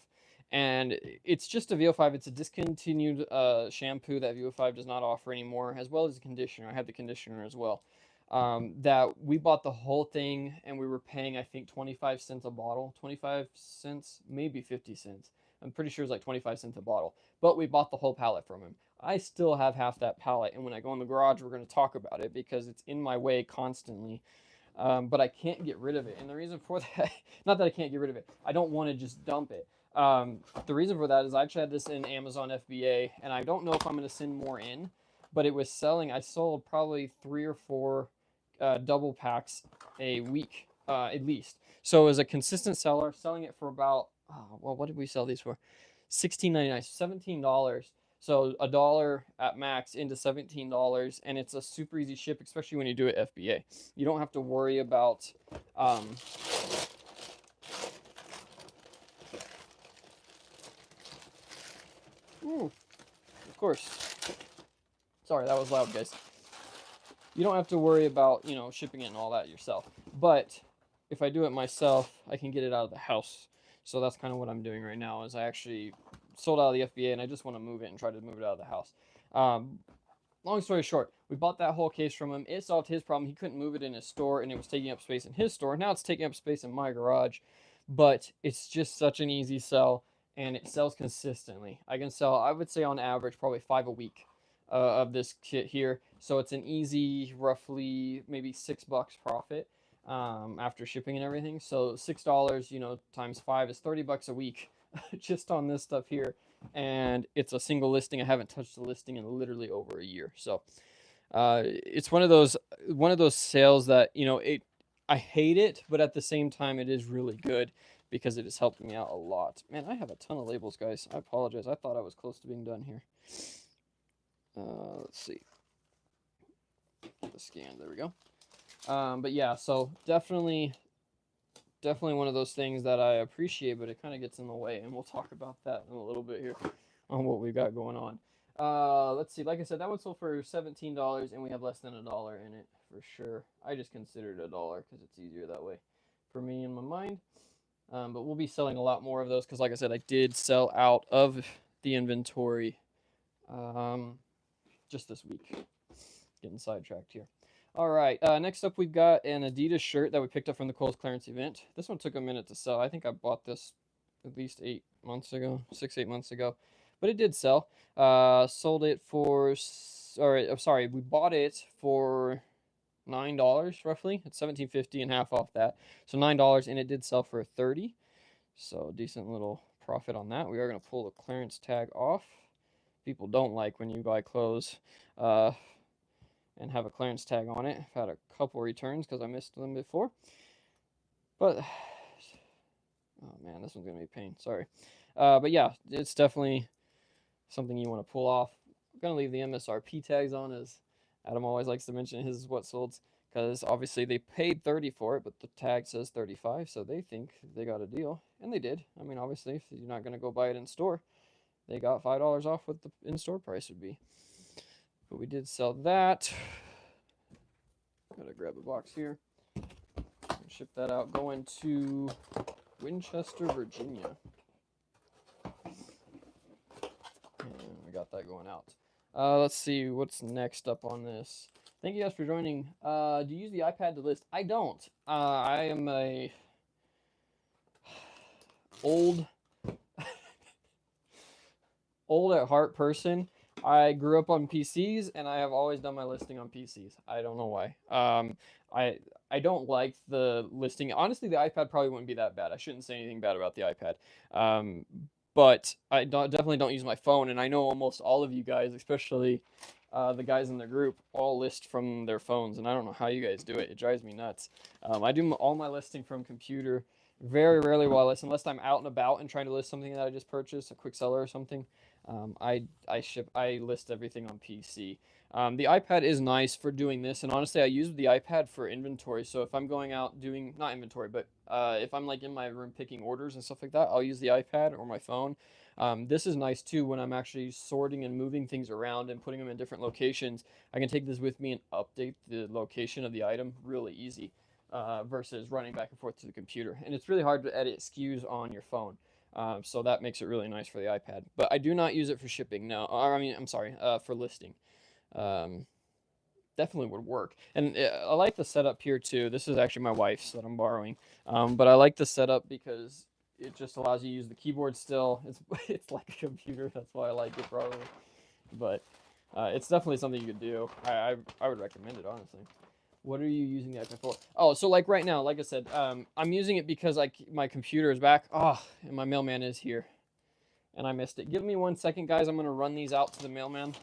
And it's just a VO5. It's a discontinued shampoo that VO5 does not offer anymore, as well as a conditioner. I have the conditioner as well. That we bought the whole thing, and we were paying, I think, 25 cents a bottle. 25 cents, maybe 50 cents. I'm pretty sure it's like 25 cents a bottle. But we bought the whole pallet from him. I still have half that pallet, and when I go in the garage, we're going to talk about it because it's in my way constantly. But I can't get rid of it. And the reason for that, not that I can't get rid of it, I don't want to just dump it. The reason for that is I actually had this in Amazon FBA, and I don't know if I'm going to send more in, but it was selling. I sold probably 3 or 4 double packs a week at least. So it was a consistent seller, selling it for about, well, what did we sell these for? $16.99, $17. So $1 at max into $17, and it's a super easy ship, especially when you do it FBA. You don't have to worry about ooh, of course. Sorry, that was loud, guys. You don't have to worry about, you know, shipping it and all that yourself. But if I do it myself, I can get it out of the house. So that's kind of what I'm doing right now, is I actually sold out of the FBA and I just want to move it and try to move it out of the house. Long story short, we bought that whole case from him. It solved his problem. He couldn't move it in his store, and it was taking up space in his store. Now it's taking up space in my garage, but it's just such an easy sell, and it sells consistently. I can sell, I would say on average, probably 5 a week of this kit here. So it's an easy, roughly maybe $6 profit after shipping and everything. So $6, you know, times 5 is $30 a week just on this stuff here. And it's a single listing. I haven't touched the listing in literally over a year. So it's one of those sales that, you know, I hate it, but at the same time it is really good because it has helped me out a lot. Man, I have a ton of labels, guys. I apologize. I thought I was close to being done here. Let's see. The scan, there we go. But yeah, so definitely one of those things that I appreciate, but it kind of gets in the way, and we'll talk about that in a little bit here on what we've got going on. Let's see. Like I said, that one sold for $17, and we have less than $1 in it for sure. I just considered $1 because it's easier that way for me in my mind. But we'll be selling a lot more of those because, like I said, I did sell out of the inventory just this week. Getting sidetracked here. All right, next up we've got an Adidas shirt that we picked up from the Kohl's clearance event. This one took a minute to sell. I think I bought this at least 8 months ago, 6-8 months ago, but it did sell. Sold it for, we bought it for $9 roughly. It's $17.50 and half off that, so $9, and it did sell for $30. So decent little profit on that. We are gonna pull the clearance tag off. People don't like when you buy clothes and have a clearance tag on it. I've had a couple returns because I missed them before. But, oh man, this one's going to be a pain. Sorry. But yeah, it's definitely something you want to pull off. I'm going to leave the MSRP tags on, as Adam always likes to mention his is what sold, because obviously they paid $30 for it, but the tag says $35, so they think they got a deal. And they did. I mean, obviously, if you're not going to go buy it in store, they got $5 off what the in-store price would be. But we did sell that. Gotta grab a box here. Ship that out. Going to Winchester, Virginia. And we got that going out. Let's see what's next up on this. Thank you guys for joining. Do you use the iPad to list? I don't. I am a old at heart person. I grew up on PCs, and I have always done my listing on PCs. I don't know why. I don't like the listing. Honestly, the iPad probably wouldn't be that bad. I shouldn't say anything bad about the iPad. But I definitely don't use my phone, and I know almost all of you guys, especially the guys in the group, all list from their phones, and I don't know how you guys do it. It drives me nuts. I do all my listing from computer. Very rarely will I list, unless I'm out and about and trying to list something that I just purchased, a quick seller or something. I list everything on PC. The iPad is nice for doing this, and honestly, I use the iPad for inventory. So if I'm going out doing, not inventory, but if I'm like in my room picking orders and stuff like that, I'll use the iPad or my phone. This is nice too when I'm actually sorting and moving things around and putting them in different locations. I can take this with me and update the location of the item really easy versus running back and forth to the computer. And it's really hard to edit SKUs on your phone. So that makes it really nice for the iPad. But I do not use it for shipping, no. I'm sorry, for listing. Definitely would work. And I like the setup here too. This is actually my wife's that I'm borrowing. But I like the setup because it just allows you to use the keyboard still. It's like a computer. That's why I like it probably. But it's definitely something you could do. I would recommend it, honestly. What are you using the iPad for? Oh, so like right now, like I said, I'm using it because like my computer is back. Oh, and my mailman is here, and I missed it. Give me 1 second, guys. I'm gonna run these out to the mailman,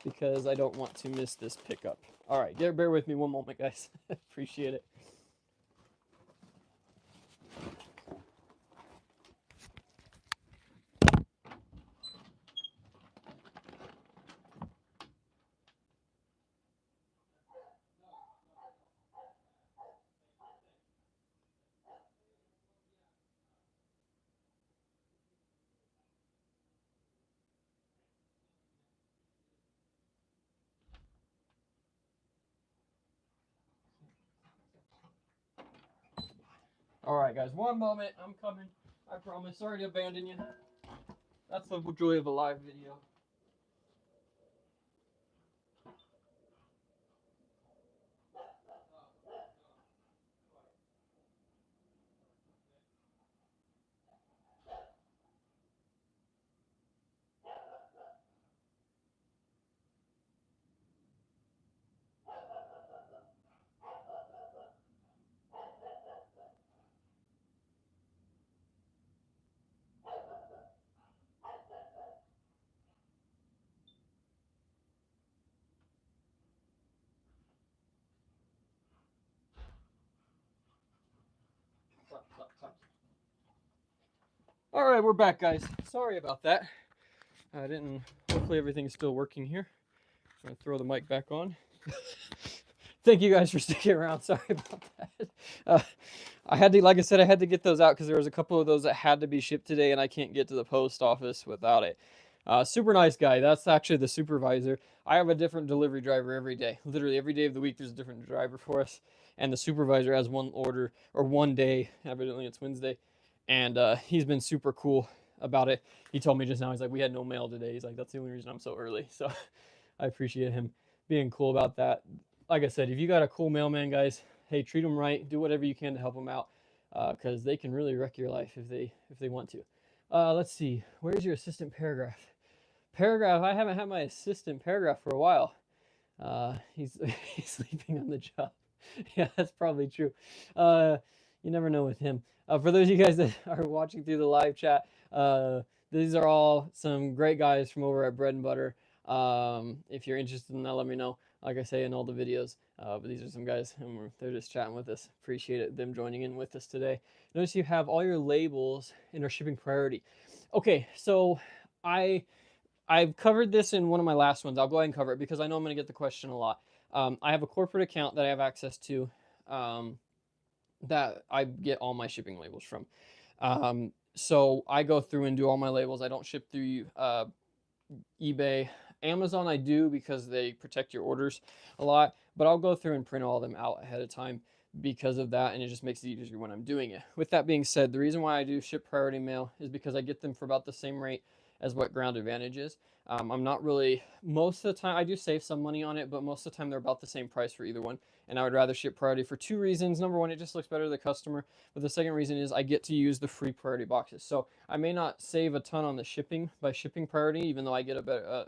because I don't want to miss this pickup. All right, bear with me 1 moment, guys. Appreciate it. All right, guys, 1 moment. I'm coming. I promise. Sorry to abandon you. That's the joy of a live video. Stop. All right, we're back, guys. Sorry about that. I didn't. Hopefully, everything's still working here. I'm gonna throw the mic back on. Thank you guys for sticking around. Sorry about that. I had to, like I said, I had to get those out because there was a couple of those that had to be shipped today, and I can't get to the post office without it. Super nice guy. That's actually the supervisor. I have a different delivery driver every day. Literally every day of the week, there's a different driver for us, and the supervisor has one order or 1 day. Evidently, it's Wednesday, and he's been super cool about it. He told me just now, he's like, we had no mail today. He's like, that's the only reason I'm so early. So I appreciate him being cool about that. Like I said, if you got a cool mailman, guys, hey, treat them right. Do whatever you can to help them out, because they can really wreck your life if they want to. Let's see. Where's your assistant paragraph? I haven't had my assistant paragraph for a while. He's he's sleeping on the job. Yeah, that's probably true. You never know with him. For those of you guys that are watching through the live chat, these are all some great guys from over at Bread and Butter. If you're interested in that, let me know. Like I say in all the videos, but these are some guys, and they're just chatting with us. Appreciate it, them joining in with us today. Notice you have all your labels in our shipping priority. Okay, so I've covered this in one of my last ones. I'll go ahead and cover it because I know I'm going to get the question a lot. I have a corporate account that I have access to, that I get all my shipping labels from. So I go through and do all my labels. I don't ship through eBay. Amazon I do because they protect your orders a lot, but I'll go through and print all of them out ahead of time because of that, and it just makes it easier when I'm doing it. With that being said, the reason why I do ship priority mail is because I get them for about the same rate as what Ground Advantage is. I'm not really, most of the time, I do save some money on it, but most of the time they're about the same price for either one, and I would rather ship priority for 2 reasons. Number one, it just looks better to the customer, but the second reason is I get to use the free priority boxes. So I may not save a ton on the shipping by shipping priority, even though I get a better,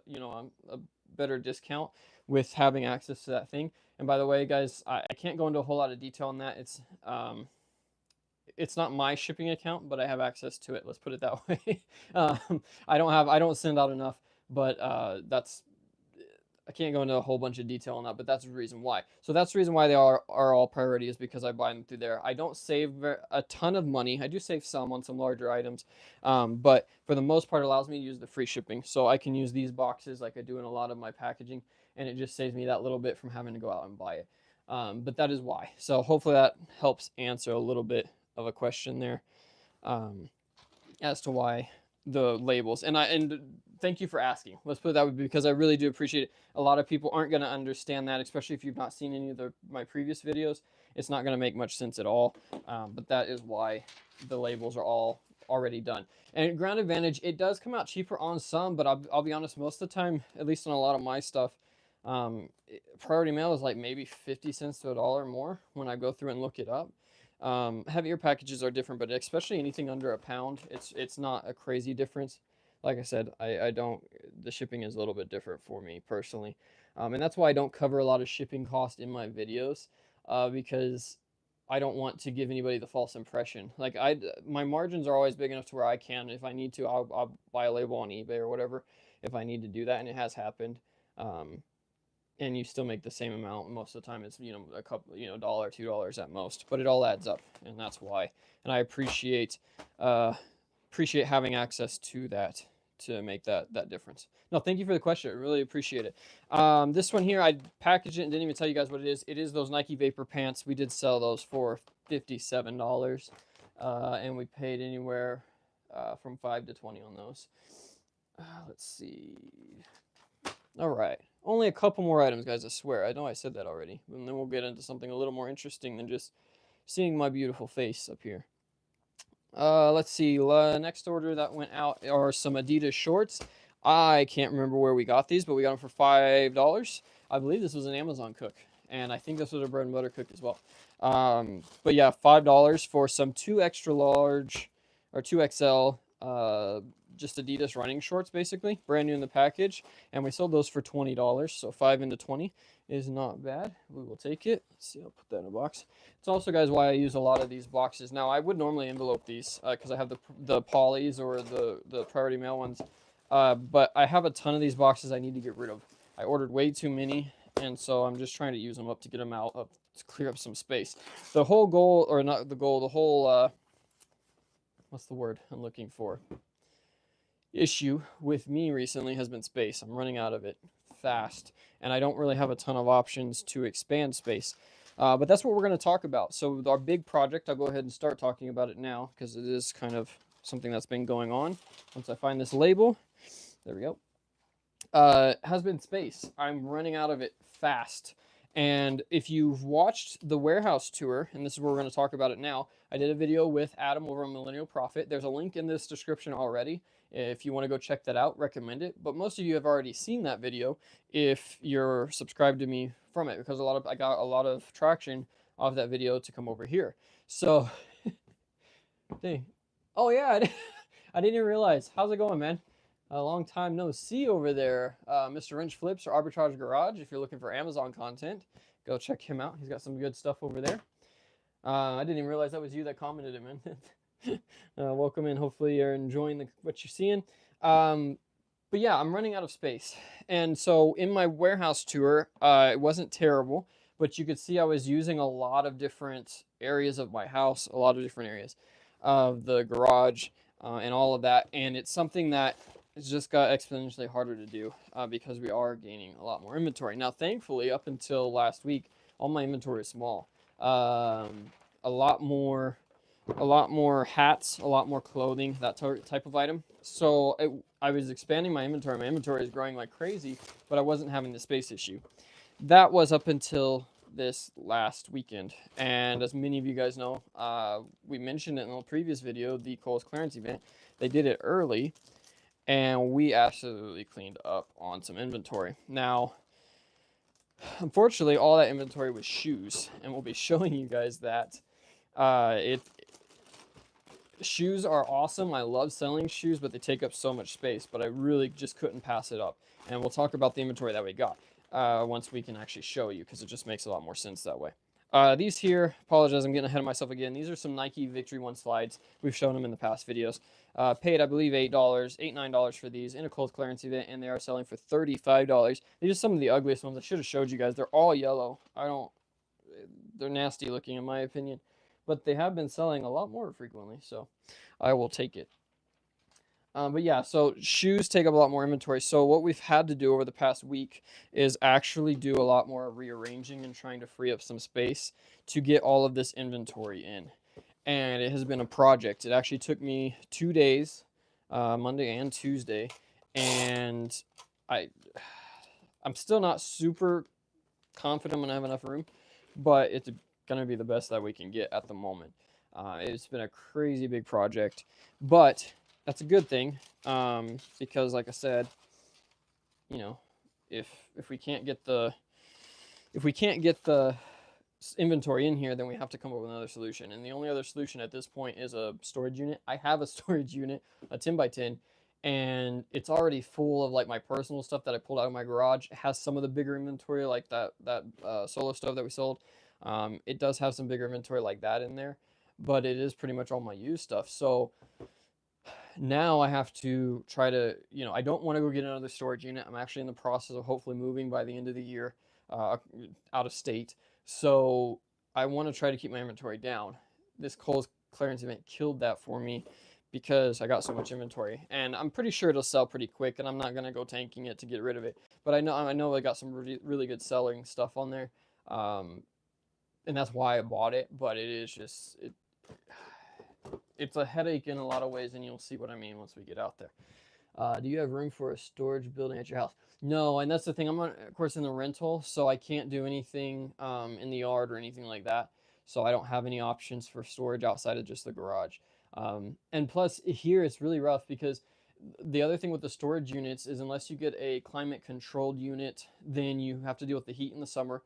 a better discount with having access to that thing. And by the way, guys, I can't go into a whole lot of detail on that. It's not my shipping account, but I have access to it. Let's put it that way. I don't send out enough, but I can't go into a whole bunch of detail on that, but that's the reason why. So that's the reason why they are all priority, is because I buy them through there. I don't save a ton of money. I do save some on some larger items, but for the most part, it allows me to use the free shipping. So I can use these boxes like I do in a lot of my packaging, and it just saves me that little bit from having to go out and buy it. But that is why. So hopefully that helps answer a little bit of a question there, as to why the labels. And thank you for asking. Let's put it that way, because I really do appreciate it. A lot of people aren't going to understand that, especially if you've not seen any of my previous videos. It's not going to make much sense at all. But that is why the labels are all already done. And Ground Advantage, it does come out cheaper on some, but I'll be honest, most of the time, at least on a lot of my stuff, priority mail is like maybe 50 cents to $1 more when I go through and look it up. Heavier packages are different, but especially anything under a pound, it's not a crazy difference. like I said, I don't, the shipping is a little bit different for me personally. And that's why I don't cover a lot of shipping cost in my videos, because I don't want to give anybody the false impression. Like my margins are always big enough to where I can, if I need to, I'll buy a label on eBay or whatever if I need to do that, and it has happened. Um, and you still make the same amount. Most of the time it's, a couple, $1, $2 at most, but it all adds up, and that's why. And I appreciate having access to that to make that difference. No, thank you for the question. I really appreciate it. This one here, I packaged it and didn't even tell you guys what it is. It is those Nike Vapor pants. We did sell those for $57, and we paid anywhere from 5 to 20 on those. Let's see. All right. Only a couple more items, guys, I swear. I know I said that already. And then we'll get into something a little more interesting than just seeing my beautiful face up here. Let's see. Next order that went out are some Adidas shorts. I can't remember where we got these, but we got them for $5. I believe this was an Amazon cook, and I think this was a bread and butter cook as well. But yeah, $5 for some 2 extra large or 2XL just Adidas running shorts, basically, brand new in the package, and we sold those for $20. So 5 into 20 is not bad. We will take it. Let's see, I'll put that in a box. It's also, guys, why I use a lot of these boxes. Now, I would normally envelope these because I have the polys or the priority mail ones, but I have a ton of these boxes I need to get rid of. I ordered way too many, and so I'm just trying to use them up to get them out, to clear up some space. The whole goal, or not the goal, the whole what's the word I'm looking for? Issue with me recently has been space. I'm running out of it fast, and I don't really have a ton of options to expand space. But that's what we're going to talk about. So our big project, I'll go ahead and start talking about it now because it is kind of something that's been going on. Once I find this label, there we go. Has been space. I'm running out of it fast. And if you've watched the warehouse tour, and this is where we're going to talk about it now, I did a video with Adam over on Millennial Profit. There's a link in this description already. If you want to go check that out, recommend it. But most of you have already seen that video if you're subscribed to me from it, because I got a lot of traction off that video to come over here. So, dang. Oh yeah, I didn't even realize. How's it going, man? A long time no see over there, Mr. Wrench Flips or Arbitrage Garage. If you're looking for Amazon content, go check him out. He's got some good stuff over there. I didn't even realize that was you that commented it, man. Welcome in. Hopefully you're enjoying what you're seeing. But yeah, I'm running out of space. And so in my warehouse tour, it wasn't terrible, but you could see I was using a lot of different areas of my house, a lot of different areas of the garage, and all of that. And it's something that it's just got exponentially harder to do because we are gaining a lot more inventory. Now, thankfully, up until last week, all my inventory is small. A lot more hats, a lot more clothing, that type of item. So I was expanding my inventory. My inventory is growing like crazy, but I wasn't having the space issue. That was up until this last weekend. And as many of you guys know, we mentioned it in the previous video, the Kohl's clearance event. They did it early, and we absolutely cleaned up on some inventory. Now, unfortunately, all that inventory was shoes, and we'll be showing you guys that. Shoes are awesome. I love selling shoes, but they take up so much space, but I really just couldn't pass it up. And we'll talk about the inventory that we got once we can actually show you, because it just makes a lot more sense that way. These here, apologize, I'm getting ahead of myself again. These are some Nike Victory One slides. We've shown them in the past videos. Paid, I believe, $9 for these in a Kohl's clearance event, and they are selling for $35. These are some of the ugliest ones. I should have showed you guys. They're all yellow. They're nasty looking in my opinion, but they have been selling a lot more frequently, so I will take it. But yeah, so shoes take up a lot more inventory. So what we've had to do over the past week is actually do a lot more rearranging and trying to free up some space to get all of this inventory in. And it has been a project. It actually took me 2 days, Monday and Tuesday, and I'm still not super confident I'm gonna have enough room, but it's gonna be the best that we can get at the moment. It's been a crazy big project, but that's a good thing, because like I said, you know, if we can't get the inventory in here, then we have to come up with another solution. And the only other solution at this point is a storage unit. I have a storage unit, a 10 by 10, and it's already full of like my personal stuff that I pulled out of my garage. It has some of the bigger inventory, like that solo stove that we sold. It does have some bigger inventory like that in there, but it is pretty much all my used stuff. So now I have to try to, I don't want to go get another storage unit. I'm actually in the process of hopefully moving by the end of the year, out of state. So I want to try to keep my inventory down. This Kohl's clearance event killed that for me because I got so much inventory, and I'm pretty sure it'll sell pretty quick, and I'm not gonna go tanking it to get rid of it. But I know I got some really good selling stuff on there, and that's why I bought it. But it is just it's a headache in a lot of ways, and you'll see what I mean once we get out there. Do you have room for a storage building at your house? No, and that's the thing. I'm of course, in the rental, so I can't do anything in the yard or anything like that. So I don't have any options for storage outside of just the garage. And plus, here it's really rough because the other thing with the storage units is unless you get a climate controlled unit, then you have to deal with the heat in the summer.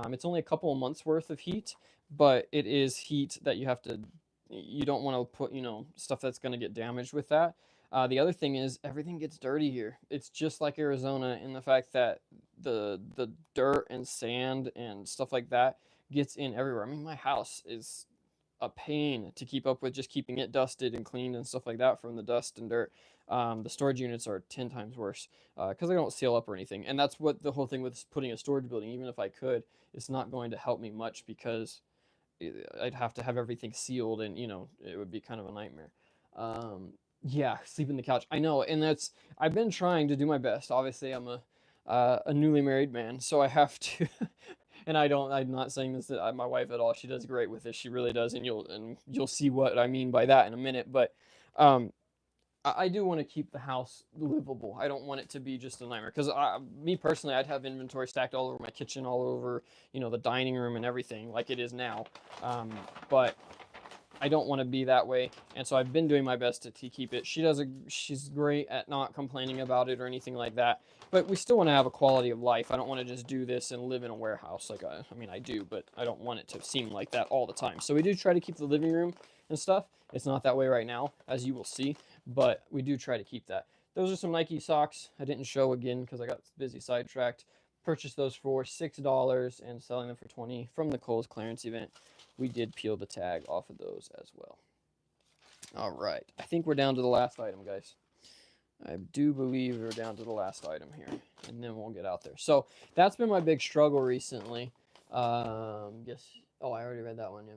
It's only a couple of months worth of heat, but it is heat that you don't want to put, stuff that's going to get damaged with that. The other thing is everything gets dirty here. It's just like Arizona in the fact that the dirt and sand and stuff like that gets in everywhere. I mean, my house is a pain to keep up with, just keeping it dusted and cleaned and stuff like that from the dust and dirt. The storage units are 10 times worse because they don't seal up or anything. And that's what the whole thing with putting a storage building, even if I could, it's not going to help me much because I'd have to have everything sealed, and it would be kind of a nightmare. Yeah, sleep in the couch. I know, and I've been trying to do my best. Obviously, I'm a newly married man, so I have to. And I'm not saying this to my wife at all. She does great with this. She really does, and you'll see what I mean by that in a minute. But um, I do want to keep the house livable. I don't want it to be just a nightmare. Because me personally, I'd have inventory stacked all over my kitchen, all over, the dining room and everything, like it is now. But I don't want to be that way, and so I've been doing my best to keep it. She's great at not complaining about it or anything like that. But we still want to have a quality of life. I don't want to just do this and live in a warehouse. Like I mean, I do, but I don't want it to seem like that all the time. So we do try to keep the living room and stuff. It's not that way right now, as you will see, but we do try to keep that. Those are some Nike socks. I didn't show again because I got busy sidetracked. Purchased those for $6 and selling them for $20 from the Kohl's clearance event. We did peel the tag off of those as well. All right, I think we're down to the last item, guys. I do believe we're down to the last item here, and then we'll get out there. So that's been my big struggle recently. I already read that one, yeah.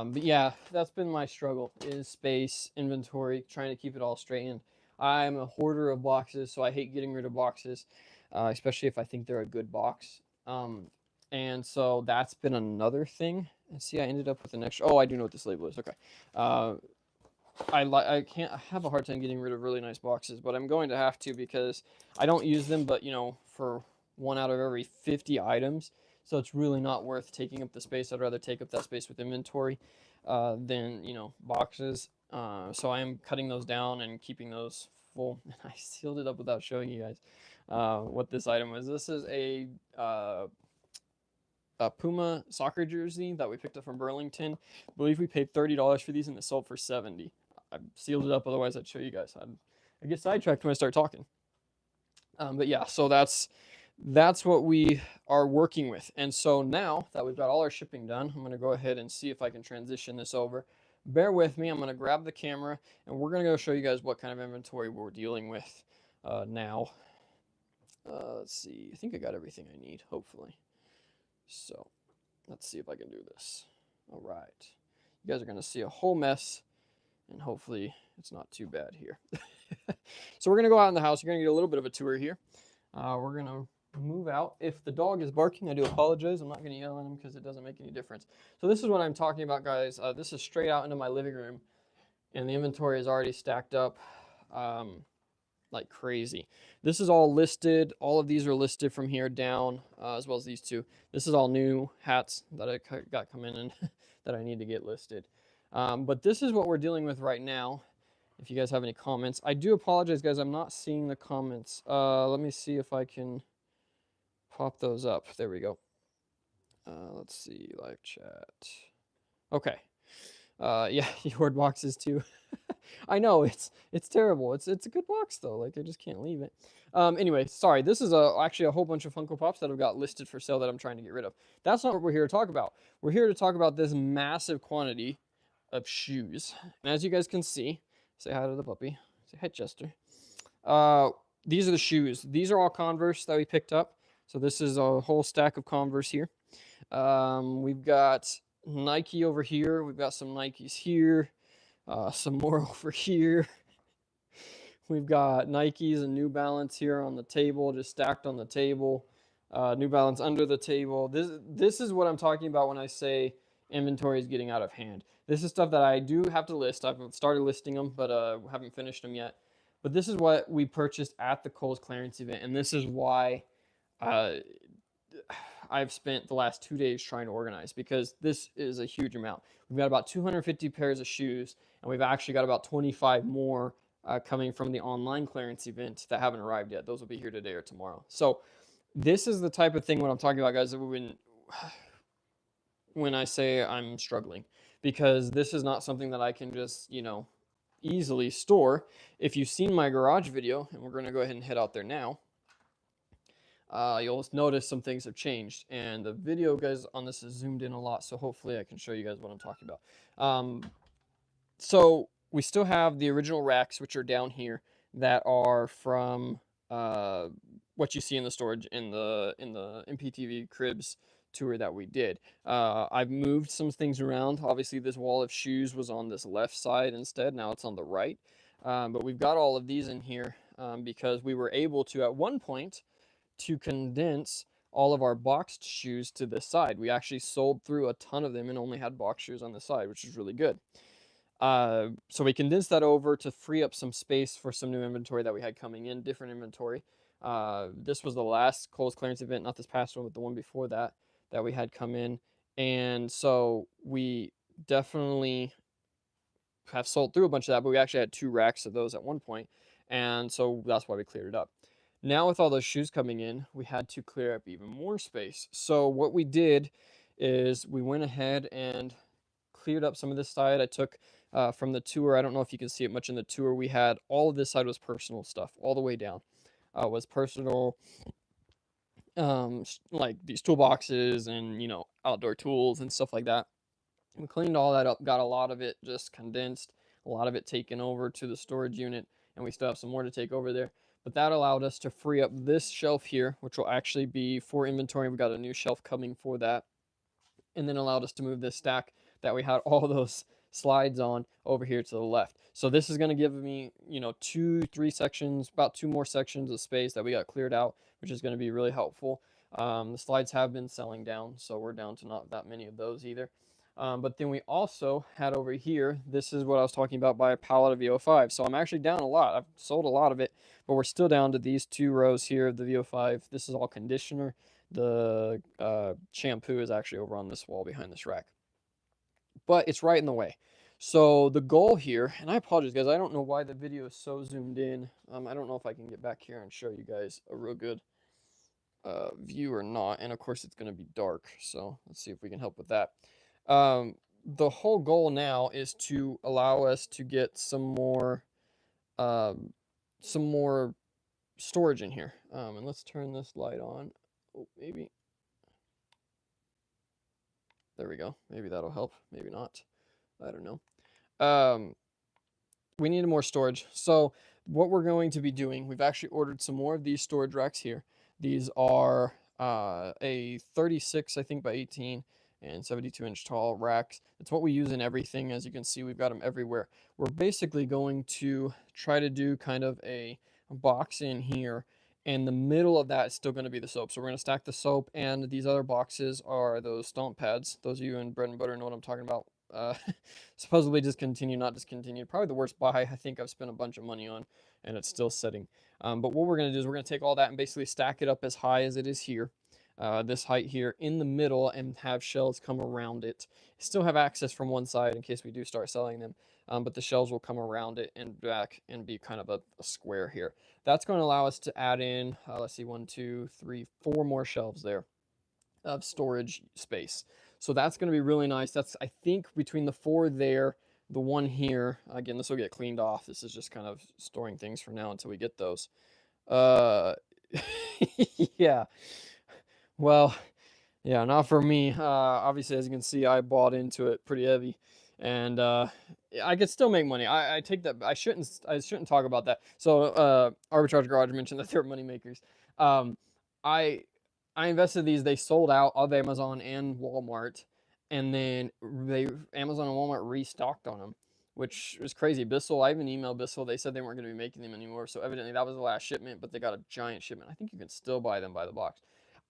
But yeah, that's been my struggle, is space, inventory, trying to keep it all straightened. I'm a hoarder of boxes, so I hate getting rid of boxes, especially if I think they're a good box. And so that's been another thing. And see, I ended up with an extra. Oh, I do know what this label is. Okay. I have a hard time getting rid of really nice boxes, but I'm going to have to because I don't use them, but for 1 out of every 50 items. So it's really not worth taking up the space. I'd rather take up that space with inventory than, boxes. So I am cutting those down and keeping those full. And I sealed it up without showing you guys what this item was. This is a Puma soccer jersey that we picked up from Burlington. I believe we paid $30 for these, and it sold for $70. I sealed it up, otherwise I'd show you guys. I get sidetracked when I start talking. But yeah, so that's what we are working with. And so now that we've got all our shipping done, I'm going to go ahead and see if I can transition this over. Bear with me. I'm going to grab the camera, and we're going to go show you guys what kind of inventory we're dealing with now. Let's see. I think I got everything I need, hopefully. So let's see if I can do this. All right. You guys are going to see a whole mess, and hopefully it's not too bad here. So we're going to go out in the house. You're going to get a little bit of a tour here. We're going to move out. If the dog is barking, I do apologize. I'm not going to yell at him because it doesn't make any difference. So this is what I'm talking about, guys. This is straight out into my living room, and the inventory is already stacked up like crazy. This is all listed. All of these are listed from here down, as well as these two. This is all new hats that I got coming in that I need to get listed. But this is what we're dealing with right now. If you guys have any comments, I do apologize, guys. I'm not seeing the comments. Let me see if I can pop those up. There we go. Let's see, live chat. Okay. Yeah, you hoard boxes too. I know it's terrible. It's a good box though. Like I just can't leave it. Anyway, sorry. This is actually a whole bunch of Funko Pops that I've got listed for sale that I'm trying to get rid of. That's not what we're here to talk about. We're here to talk about this massive quantity of shoes. And as you guys can see, say hi to the puppy. Say hi, Chester. Uh, these are the shoes. These are all Converse that we picked up. So this is a whole stack of Converse here. We've got Nike over here. We've got some Nikes here. Some more over here. We've got Nikes and New Balance here on the table, just stacked on the table. New Balance under the table. This is what I'm talking about when I say inventory is getting out of hand. This is stuff that I do have to list. I've started listing them, but haven't finished them yet. But this is what we purchased at the Kohl's clearance event, and this is why uh, I've spent the last 2 days trying to organize, because this is a huge amount. We've got about 250 pairs of shoes, and we've actually got about 25 more coming from the online clearance event that haven't arrived yet. Those will be here today or tomorrow. So this is the type of thing what I'm talking about, guys, when I say I'm struggling, because this is not something that I can just, easily store. If you've seen my garage video, and we're going to go ahead and head out there now, you'll notice some things have changed, and the video, guys, on this is zoomed in a lot, so hopefully I can show you guys what I'm talking about. So we still have the original racks, which are down here, that are from what you see in the storage in the MPTV Cribs tour that we did. I've moved some things around. Obviously, this wall of shoes was on this left side instead. Now it's on the right. But we've got all of these in here because we were able to, at one point, to condense all of our boxed shoes to this side. We actually sold through a ton of them and only had box shoes on the side, which is really good. So we condensed that over to free up some space for some new inventory that we had coming in, different inventory. This was the last Kohl's clearance event, not this past one, but the one before that we had come in. And so we definitely have sold through a bunch of that, but we actually had 2 racks of those at one point. And so that's why we cleared it up. Now with all those shoes coming in, we had to clear up even more space. So what we did is we went ahead and cleared up some of this side. I took from the tour. I don't know if you can see it much in the tour. We had all of this side was personal stuff all the way down. Was personal, like these toolboxes and outdoor tools and stuff like that. We cleaned all that up, got a lot of it just condensed, a lot of it taken over to the storage unit, and we still have some more to take over there. But that allowed us to free up this shelf here, which will actually be for inventory. We got a new shelf coming for that, and then allowed us to move this stack that we had all those slides on over here to the left. So this is going to give me, 2-3 sections, about 2 more sections of space that we got cleared out, which is going to be really helpful. The slides have been selling down, so we're down to not that many of those either. But then we also had over here, this is what I was talking about, by a pallet of VO5. So I'm actually down a lot. I've sold a lot of it, but we're still down to these 2 rows here of the VO5. This is all conditioner. The shampoo is actually over on this wall behind this rack. But it's right in the way. So the goal here, and I apologize, guys, I don't know why the video is so zoomed in. I don't know if I can get back here and show you guys a real good view or not. And of course, it's going to be dark. So let's see if we can help with that. The whole goal now is to allow us to get some more storage in here. And let's turn this light on. Oh, maybe. There we go. Maybe that'll help. Maybe not. I don't know. We need more storage. So what we're going to be doing, we've actually ordered some more of these storage racks here. These are a 36, I think, by 18 and 72-inch tall racks. It's what we use in everything. As you can see, we've got them everywhere. We're basically going to try to do kind of a box in here, and the middle of that is still going to be the soap. So we're going to stack the soap, and these other boxes are those stomp pads. Those of you in bread and butter know what I'm talking about. Supposedly discontinued, not discontinued. Probably the worst buy I think I've spent a bunch of money on, and it's still sitting. But what we're going to do is we're going to take all that and basically stack it up as high as it is here. This height here in the middle, and have shelves come around it. Still have access from one side in case we do start selling them, but the shelves will come around it and back and be kind of a square here. That's going to allow us to add in, let's see, 1, 2, 3, 4 more shelves there of storage space. So that's going to be really nice. That's, I think, between the 4 there, the one here, again, this will get cleaned off. This is just kind of storing things for now until we get those. Uh, yeah. Well, yeah, not for me. Obviously, as you can see, I bought into it pretty heavy, and I could still make money. I take that. I shouldn't talk about that. So, Arbitrage Garage mentioned that they're money makers. Um, I I invested these. They sold out of Amazon and Walmart, and then Amazon and Walmart restocked on them, which was crazy. Bissell, I even emailed Bissell. They said they weren't going to be making them anymore. So evidently that was the last shipment, but they got a giant shipment. I think you can still buy them by the box.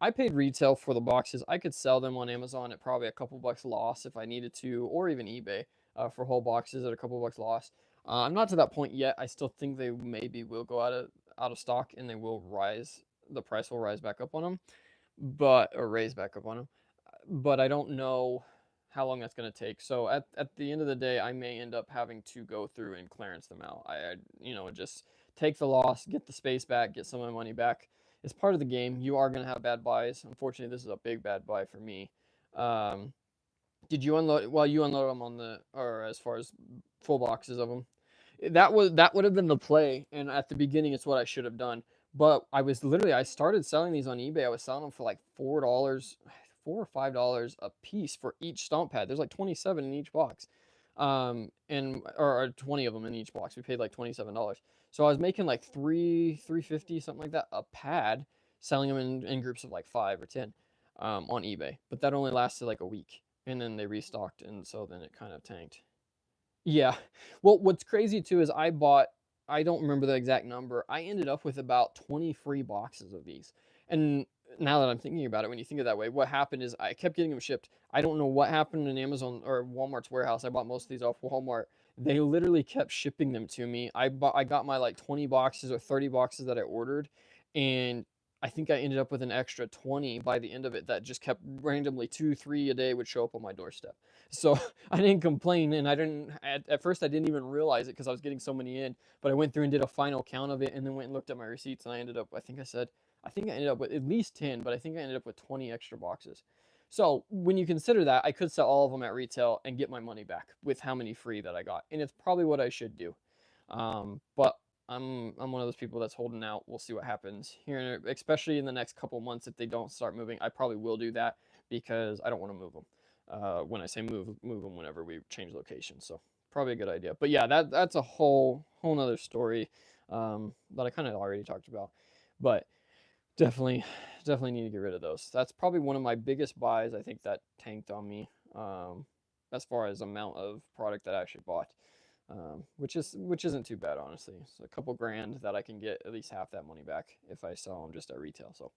I paid retail for the boxes. I could sell them on Amazon at probably a couple bucks loss if I needed to, or even eBay for whole boxes at a couple bucks loss. I'm not to that point yet. I still think they maybe will go out of stock, and they will rise. The price will rise back up on them, or raise back up on them. But I don't know how long that's going to take. So at the end of the day, I may end up having to go through and clearance them out. Just take the loss, get the space back, get some of my money back. It's part of the game. You are going to have bad buys. Unfortunately, this is a big bad buy for me. Um, did you unload? Well, you unload them or as far as full boxes of them. That would have been the play, and at the beginning, it's what I should have done. But I started selling these on eBay. I was selling them for like $4, $4 or $5 a piece for each stomp pad. There's like 27 in each box, or 20 of them in each box. We paid like $27. So I was making like 350 something like that a pad, selling them in groups of like 5 or 10 on eBay. But that only lasted like a week, and then they restocked, and so then it kind of tanked. Yeah. Well, what's crazy too is I don't remember the exact number. I ended up with about 20 free boxes of these. And now that I'm thinking about it, when you think of it that way, what happened is I kept getting them shipped. I don't know what happened in Amazon or Walmart's warehouse. I bought most of these off Walmart. They literally kept shipping them to me. I got my like 20 boxes or 30 boxes that I ordered, and I think I ended up with an extra 20 by the end of it that just kept randomly 2, 3 a day would show up on my doorstep. So I didn't complain, and I didn't at first I didn't even realize it because I was getting so many in. But I went through and did a final count of it, and then went and looked at my receipts, and I ended up I think I ended up with at least 10, but I think I ended up with 20 extra boxes. So when you consider that, I could sell all of them at retail and get my money back with how many free that I got, and it's probably what I should do. But I'm one of those people that's holding out. We'll see what happens here, especially in the next couple months if they don't start moving. I probably will do that because I don't want to move them. When I say move them whenever we change location. So probably a good idea. But yeah, that's a whole nother story that I kind of already talked about. But definitely definitely need to get rid of those. That's probably one of my biggest buys. I think that tanked on me as far as amount of product that I actually bought. Which isn't too bad, honestly. It's a couple grand that I can get at least half that money back if I sell them just at retail. So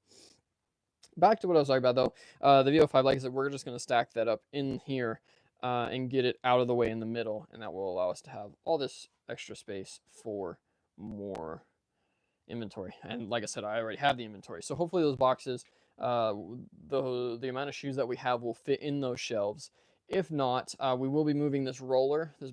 back to what I was talking about though. The VO5, like I said, we're just going to stack that up in here and get it out of the way in the middle, and that will allow us to have all this extra space for more inventory. And like I said, I already have the inventory, so hopefully those boxes, the amount of shoes that we have will fit in those shelves. If not, we will be moving this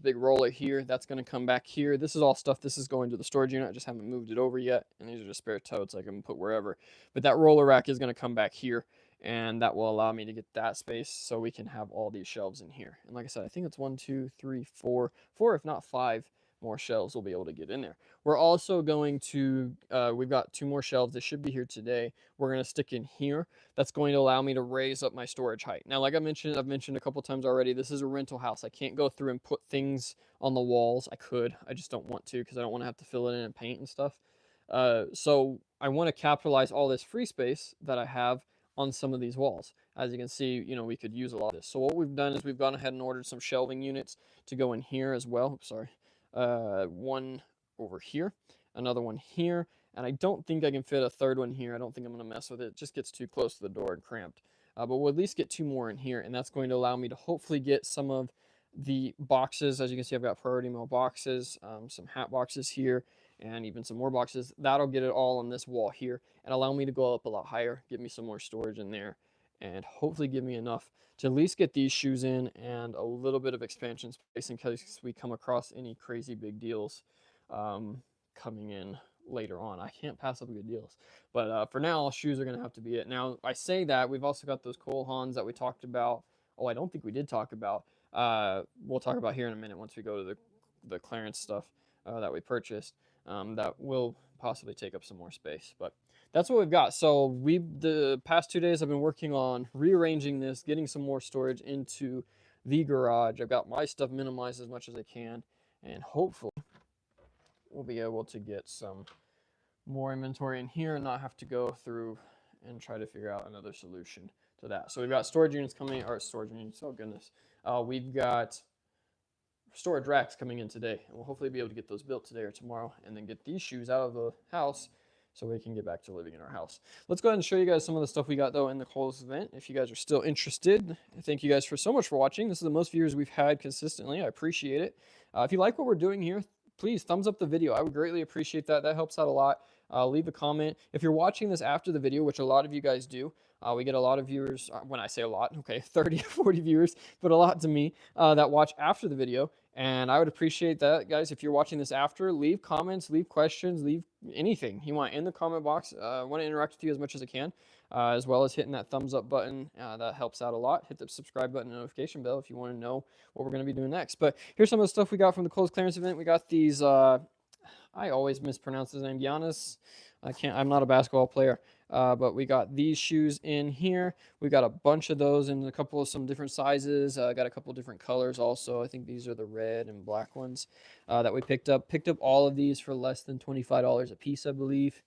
big roller here. That's going to come back here. This is all stuff. This is going to the storage unit. I just haven't moved it over yet, and these are just spare totes I can put wherever. But that roller rack is going to come back here, and that will allow me to get that space so we can have all these shelves in here. And like I said, I think it's 1, 2, 3, 4, if not 5 more shelves we'll be able to get in there. We're also going to, we've got 2 more shelves. They should be here today. We're going to stick in here. That's going to allow me to raise up my storage height. Now, like I've mentioned a couple times already, this is a rental house. I can't go through and put things on the walls. I could. I just don't want to because I don't want to have to fill it in and paint and stuff. So I want to capitalize all this free space that I have on some of these walls. As you can see, we could use a lot of this. So what we've done is we've gone ahead and ordered some shelving units to go in here as well. Oops, sorry. One over here, another one here, and I don't think I can fit a third one here. I don't think I'm going to mess with it. It just gets too close to the door and cramped. But we'll at least get 2 more in here, and that's going to allow me to hopefully get some of the boxes. As you can see, I've got priority mail boxes, some hat boxes here, and even some more boxes. That'll get it all on this wall here and allow me to go up a lot higher, give me some more storage in there, and hopefully give me enough to at least get these shoes in and a little bit of expansion space in case we come across any crazy big deals coming in later on. I can't pass up good deals. But for now, shoes are going to have to be it. Now, I say that. We've also got those Cole Haans that we talked about Oh, I don't think we did talk about. We'll talk about here in a minute once we go to the clearance stuff that we purchased. That will possibly take up some more space, but that's what we've got. So the past 2 days I've been working on rearranging this, getting some more storage into the garage. I've got my stuff minimized as much as I can, and hopefully we'll be able to get some more inventory in here and not have to go through and try to figure out another solution to that. So we've got storage units coming, or storage units, oh goodness. We've got storage racks coming in today, and we'll hopefully be able to get those built today or tomorrow, and then get these shoes out of the house so we can get back to living in our house. Let's go ahead and show you guys some of the stuff we got though in the Kohl's event. If you guys are still interested, thank you guys for so much for watching. This is the most viewers we've had consistently. I appreciate it. If you like what we're doing here, please thumbs up the video. I would greatly appreciate that. That helps out a lot. Leave a comment. If you're watching this after the video, which a lot of you guys do, we get a lot of viewers, when I say a lot, okay, 30 or 40 viewers, but a lot to me, that watch after the video. And I would appreciate that, guys. If you're watching this after, leave comments, leave questions, leave anything you want in the comment box. I want to interact with you as much as I can, as well as hitting that thumbs up button. That helps out a lot. Hit the subscribe button and notification bell if you want to know what we're going to be doing next. But here's some of the stuff we got from the Kohl's clearance event. We got these, I always mispronounce his name, Giannis. I'm not a basketball player. But we got these shoes in here. We got a bunch of those in a couple of some different sizes. Got a couple of different colors also. I think these are the red and black ones that we picked up. Picked up all of these for less than $25 a piece, I believe.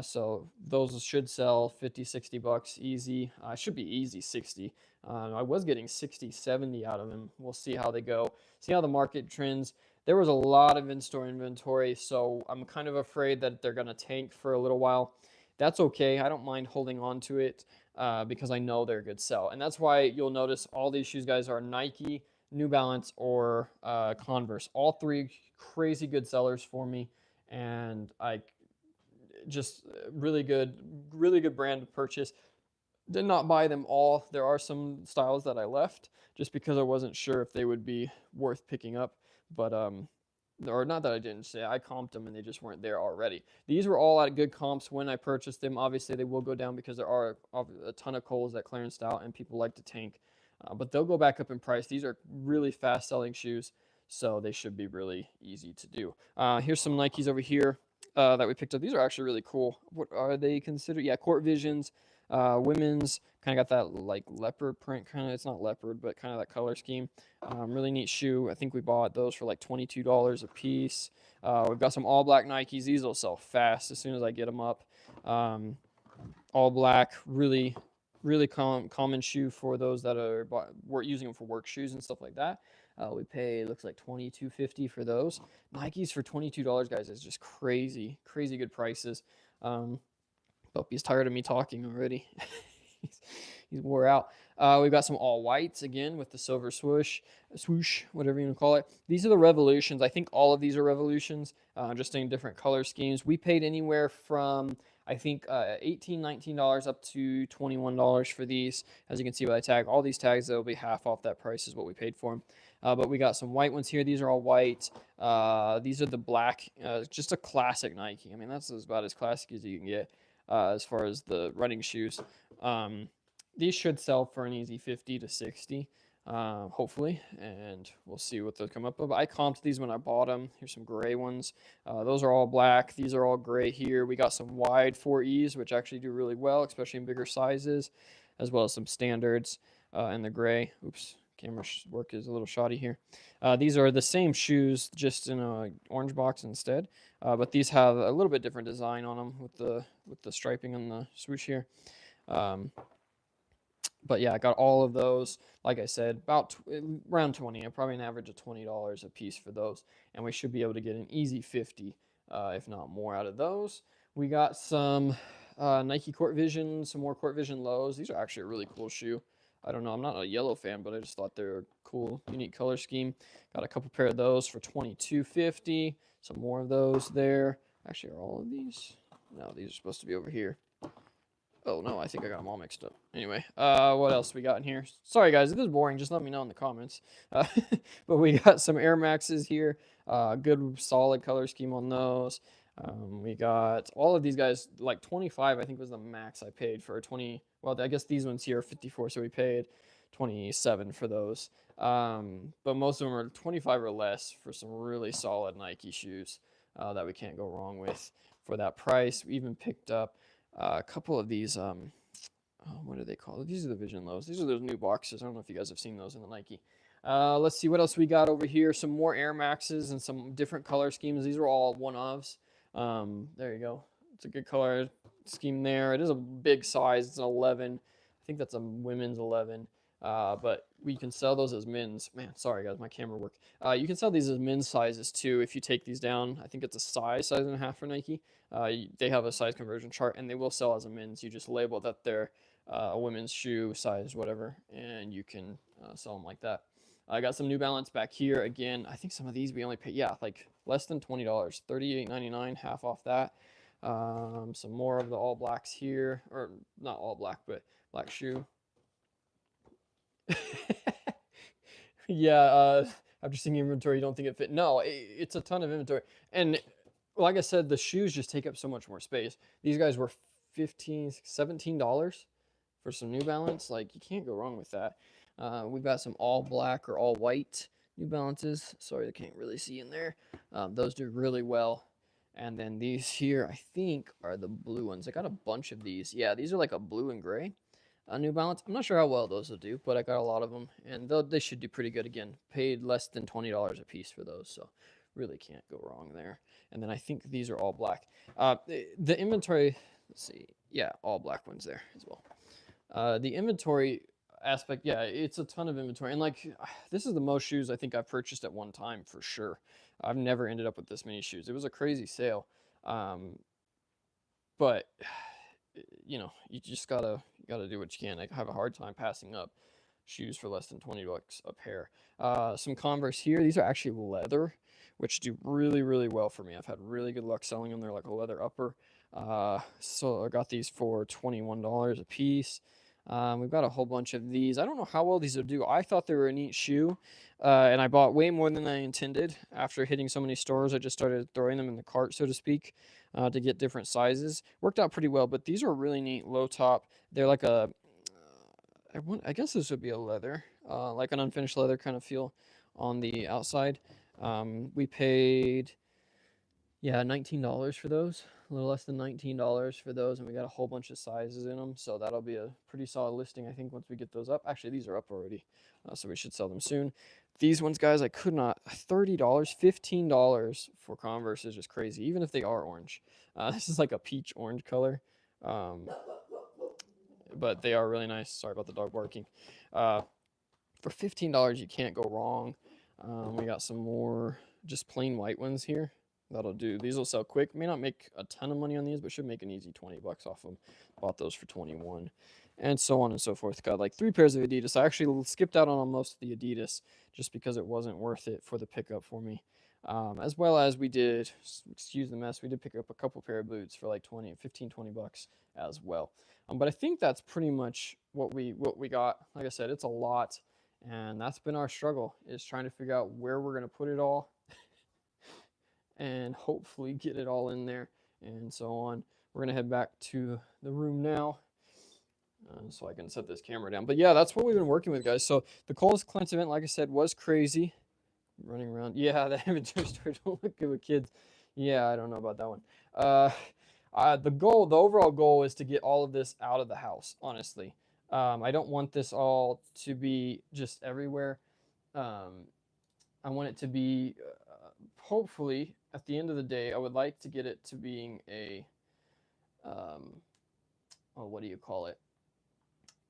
So those should sell 50, 60 bucks easy. Should be easy 60. I was getting 60, 70 out of them. We'll see how they go. See how the market trends. There was a lot of in-store inventory, so I'm kind of afraid that they're going to tank for a little while. That's okay. I don't mind holding on to it because I know they're a good sell. And that's why you'll notice all these shoes, guys, are Nike, New Balance, or Converse. All three crazy good sellers for me. And I just really good brand to purchase. Did not buy them all. There are some styles that I left just because I wasn't sure if they would be worth picking up. But or not that I didn't say, I comped them and they just weren't there already. These were all at good comps when I purchased them. Obviously, they will go down because there are a ton of Kohl's that clearanced out and people like to tank. But they'll go back up in price. These are really fast-selling shoes, so they should be really easy to do. Here's some Nikes over here that we picked up. These are actually really cool. What are they considered? Yeah, Court Visions. Women's kind of got that like leopard print kind of, it's not leopard, but kind of that color scheme. Really neat shoe. I think we bought those for like $22 a piece. We've got some all black Nikes. These will sell fast as soon as I get them up. All black, really common shoe for those that are using them for work shoes and stuff like that. We pay, looks like $22.50 for those. Nikes for $22, guys, is just crazy good prices. He's tired of me talking already. he's wore out. We've got some all whites again with the silver swoosh, whatever you want to call it. These are the Revolutions. I think all of these are Revolutions, just in different color schemes. We paid anywhere from, I think, $18, $19 up to $21 for these. As you can see by the tag, all these tags, they'll be half off that price is what we paid for them. But we got some white ones here. These are all white. These are the black, just a classic Nike. I mean, that's about as classic as you can get. As far as the running shoes, these should sell for an easy 50 to 60, hopefully, and we'll see what they'll come up with. I comped these when I bought them. Here's some gray ones. Those are all black. These are all gray here. We got some wide 4Es, which actually do really well, especially in bigger sizes, as well as some standards in the gray. Oops, camera work is a little shoddy here. These are the same shoes, just in an orange box instead. But these have a little bit different design on them with the striping on the swoosh here. But yeah, I got all of those. Like I said, about around 20, probably an average of $20 a piece for those. And we should be able to get an easy 50, if not more, out of those. We got some Nike Court Vision, some more Court Vision lows. These are actually a really cool shoe. I don't know, I'm not a yellow fan, but I just thought they were cool, unique color scheme. Got a couple pair of those for $22.50. Some more of those there. Actually, are all of these? No, these are supposed to be over here. Oh, no, I think I got them all mixed up. Anyway, what else we got in here? Sorry, guys, if this is boring, just let me know in the comments. But we got some Air Maxes here. Good, solid color scheme on those. We got all of these guys, like 25, I think was the max I paid for 20. Well, I guess these ones here are 54, so we paid 27 for those. But most of them are 25 or less for some really solid Nike shoes that we can't go wrong with for that price. We even picked up a couple of these. What are they called? These are the Vision Lows. These are those new boxes. I don't know if you guys have seen those in the Nike. Let's see what else we got over here. Some more Air Maxes and some different color schemes. These are all one-ofs. There you go. It's a good color scheme there. It is a big size. It's an 11. I think that's a women's 11. But we can sell those as men's. Man, sorry guys, my camera worked. You can sell these as men's sizes too if you take these down. I think it's a size and a half for Nike. They have a size conversion chart, and they will sell as a men's. You just label that they're a women's shoe size, whatever, and you can sell them like that. I got some New Balance back here. Again, I think some of these we only pay, yeah, like less than $20, $38.99, half off that. Some more of the all blacks here, or not all black, but black shoe. Yeah, after seeing inventory, you don't think it fit. No, it's a ton of inventory. And like I said, the shoes just take up so much more space. These guys were $15, $17 for some New Balance. Like, you can't go wrong with that. We've got some all black or all white New Balances. Sorry, I can't really see in there. Those do really well. And then these here, I think, are the blue ones. I got a bunch of these. Yeah, these are like a blue and gray New Balance. I'm not sure how well those will do, but I got a lot of them. And they should do pretty good again. Paid less than $20 a piece for those, so really can't go wrong there. And then I think these are all black. The inventory, let's see. Yeah, all black ones there as well. The inventory aspect, yeah, it's a ton of inventory. And like, this is the most shoes I think I've purchased at one time for sure. I've never ended up with this many shoes. It was a crazy sale. But you know, you just gotta do what you can. I have a hard time passing up shoes for less than $20 a pair. Some Converse here. These are actually leather, which do really, really well for me. I've had really good luck selling them. They're like a leather upper. So I got these for $21 a piece. We've got a whole bunch of these. I don't know how well these will do. I thought they were a neat shoe, and I bought way more than I intended. After hitting so many stores, I just started throwing them in the cart, so to speak, to get different sizes. Worked out pretty well, but these are really neat low top. They're like a, I guess this would be a leather, like an unfinished leather kind of feel on the outside. We paid, yeah, $19 for those. A little less than $19 for those, and we got a whole bunch of sizes in them, so that'll be a pretty solid listing, I think, once we get those up. Actually, these are up already, so we should sell them soon. These ones, guys, I could not. $30, $15 for Converse is just crazy, even if they are orange. This is like a peach orange color, but they are really nice. Sorry about the dog barking. For $15, you can't go wrong. We got some more just plain white ones here. That'll do. These will sell quick. May not make a ton of money on these, but should make an easy 20 bucks off them. Bought those for 21, and so on and so forth. Got like 3 pairs of Adidas. I actually skipped out on most of the Adidas just because it wasn't worth it for the pickup for me. As well as we did, excuse the mess, we did pick up a couple pair of boots for like 15, 20 bucks as well. But I think that's pretty much what we got. Like I said, it's a lot, and that's been our struggle, is trying to figure out where we're going to put it all and hopefully get it all in there and so on. We're gonna head back to the room now so I can set this camera down. But yeah, that's what we've been working with, guys. So the Kohl's Cleanse event, like I said, was crazy. Running around. Yeah, the inventory store don't look good with kids. Yeah, I don't know about that one. The overall goal is to get all of this out of the house, honestly. I don't want this all to be just everywhere. I want it to be, hopefully, at the end of the day, I would like to get it to being a, what do you call it?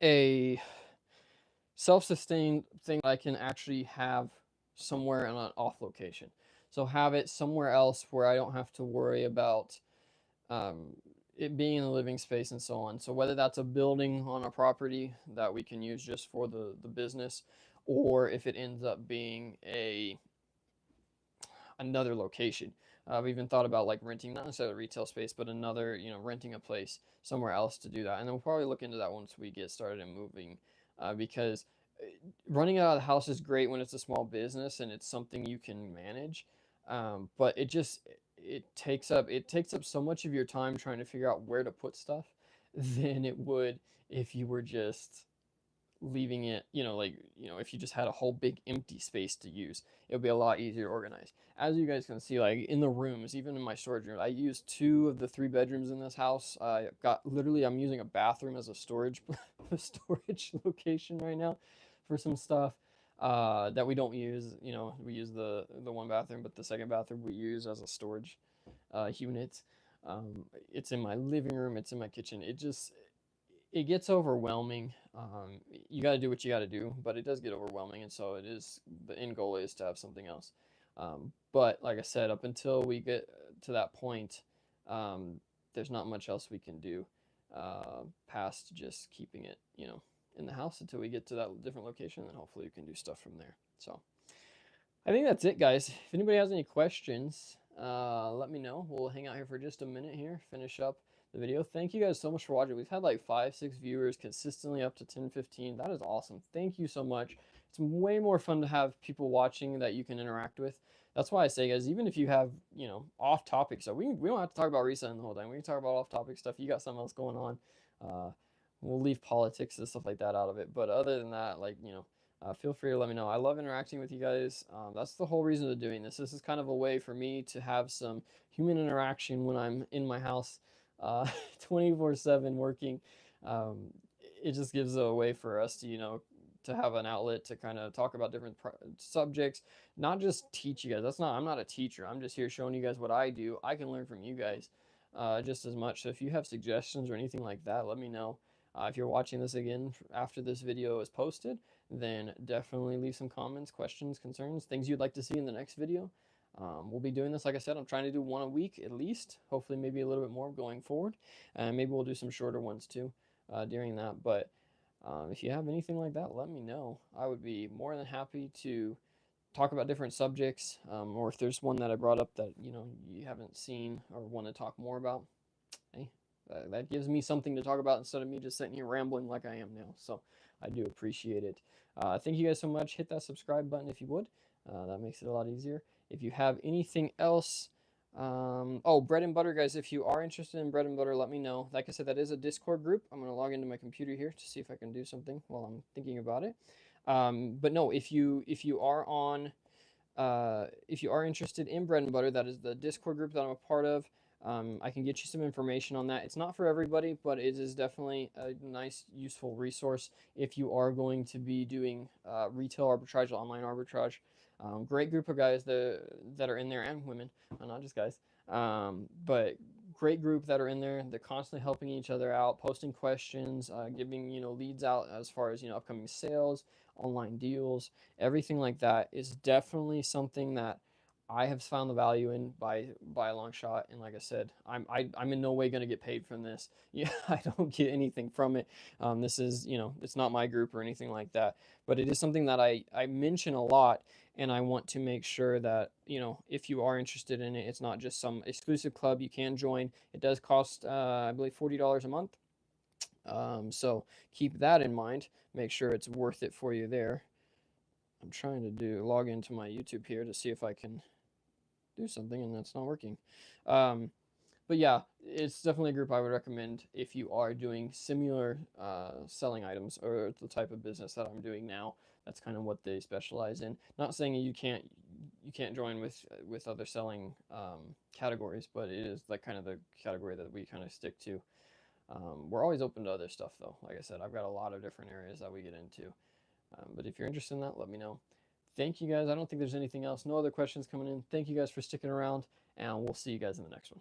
A self-sustained thing that I can actually have somewhere in an off location. So have it somewhere else where I don't have to worry about it being in the living space and so on. So whether that's a building on a property that we can use just for the business, or if it ends up being another location. I've even thought about like renting, not necessarily a retail space, but another, renting a place somewhere else to do that. And then we'll probably look into that once we get started and moving, because running out of the house is great when it's a small business and it's something you can manage. But it takes up so much of your time trying to figure out where to put stuff than it would if you were just leaving it, like, if you just had a whole big empty space to use, it would be a lot easier to organize. As you guys can see, like in the rooms, even in my storage room, I use 2 of the 3 bedrooms in this house. I'm using a bathroom as a storage a storage location right now for some stuff that we don't use. We use the one bathroom, but the second bathroom we use as a storage unit. It's in my living room, it's in my kitchen. It gets overwhelming. You got to do what you got to do, but it does get overwhelming, and so the end goal is to have something else. But like I said, up until we get to that point, there's not much else we can do past just keeping it, in the house until we get to that different location, and hopefully we can do stuff from there. So I think that's it, guys. If anybody has any questions, let me know. We'll hang out here for just a minute here, finish up the video. Thank you guys so much for watching. We've had like 5-6 viewers consistently, up to 10-15. That is awesome. Thank you so much. It's way more fun to have people watching that you can interact with. That's why I say, guys, even if you have, off topic stuff, we don't have to talk about reselling the whole time. We can talk about off topic stuff. You got something else going on. We'll leave politics and stuff like that out of it. But other than that, like, feel free to let me know. I love interacting with you guys. That's the whole reason of doing this. This is kind of a way for me to have some human interaction when I'm in my house 24/7 working. It just gives a way for us to, to have an outlet to kind of talk about different subjects, not just teach you guys. I'm not a teacher. I'm just here showing you guys what I do. I can learn from you guys just as much. So if you have suggestions or anything like that, let me know. If you're watching this again after this video is posted, then definitely leave some comments, questions, concerns, things you'd like to see in the next video. We'll be doing this, like I said, I'm trying to do 1 a week at least, hopefully maybe a little bit more going forward, and maybe we'll do some shorter ones too during that. But if you have anything like that, let me know. I would be more than happy to talk about different subjects, or if there's one that I brought up that you haven't seen or want to talk more about, hey, that gives me something to talk about instead of me just sitting here rambling like I am now. So I do appreciate it. Thank you guys so much. Hit that subscribe button if you would. That makes it a lot easier. If you have anything else, bread and butter, guys, if you are interested in bread and butter, let me know. Like I said, that is a Discord group. I'm going to log into my computer here to see if I can do something while I'm thinking about it. But no, if you are interested in bread and butter, that is the Discord group that I'm a part of. I can get you some information on that. It's not for everybody, but it is definitely a nice, useful resource if you are going to be doing retail arbitrage, online arbitrage. Great group of guys that are in there, and women, not just guys. But great group that are in there. They're constantly helping each other out, posting questions, giving leads out as far as upcoming sales, online deals, everything like that is definitely something that I have found the value in by a long shot. And like I said, I'm in no way going to get paid from this. Yeah, I don't get anything from it. This is, it's not my group or anything like that, but it is something that I mention a lot, and I want to make sure that, if you are interested in it, it's not just some exclusive club you can join. It does cost, I believe, $40 a month. So keep that in mind. Make sure it's worth it for you there. I'm trying to log into my YouTube here to see if I can do something, and that's not working. But yeah, it's definitely a group I would recommend if you are doing similar selling items, or the type of business that I'm doing now. That's kind of what they specialize in. Not saying you can't join with other selling categories, but it is like kind of the category that we kind of stick to. We're always open to other stuff though. Like I said, I've got a lot of different areas that we get into. But if you're interested in that, let me know. Thank you guys. I don't think there's anything else. No other questions coming in. Thank you guys for sticking around, and we'll see you guys in the next one.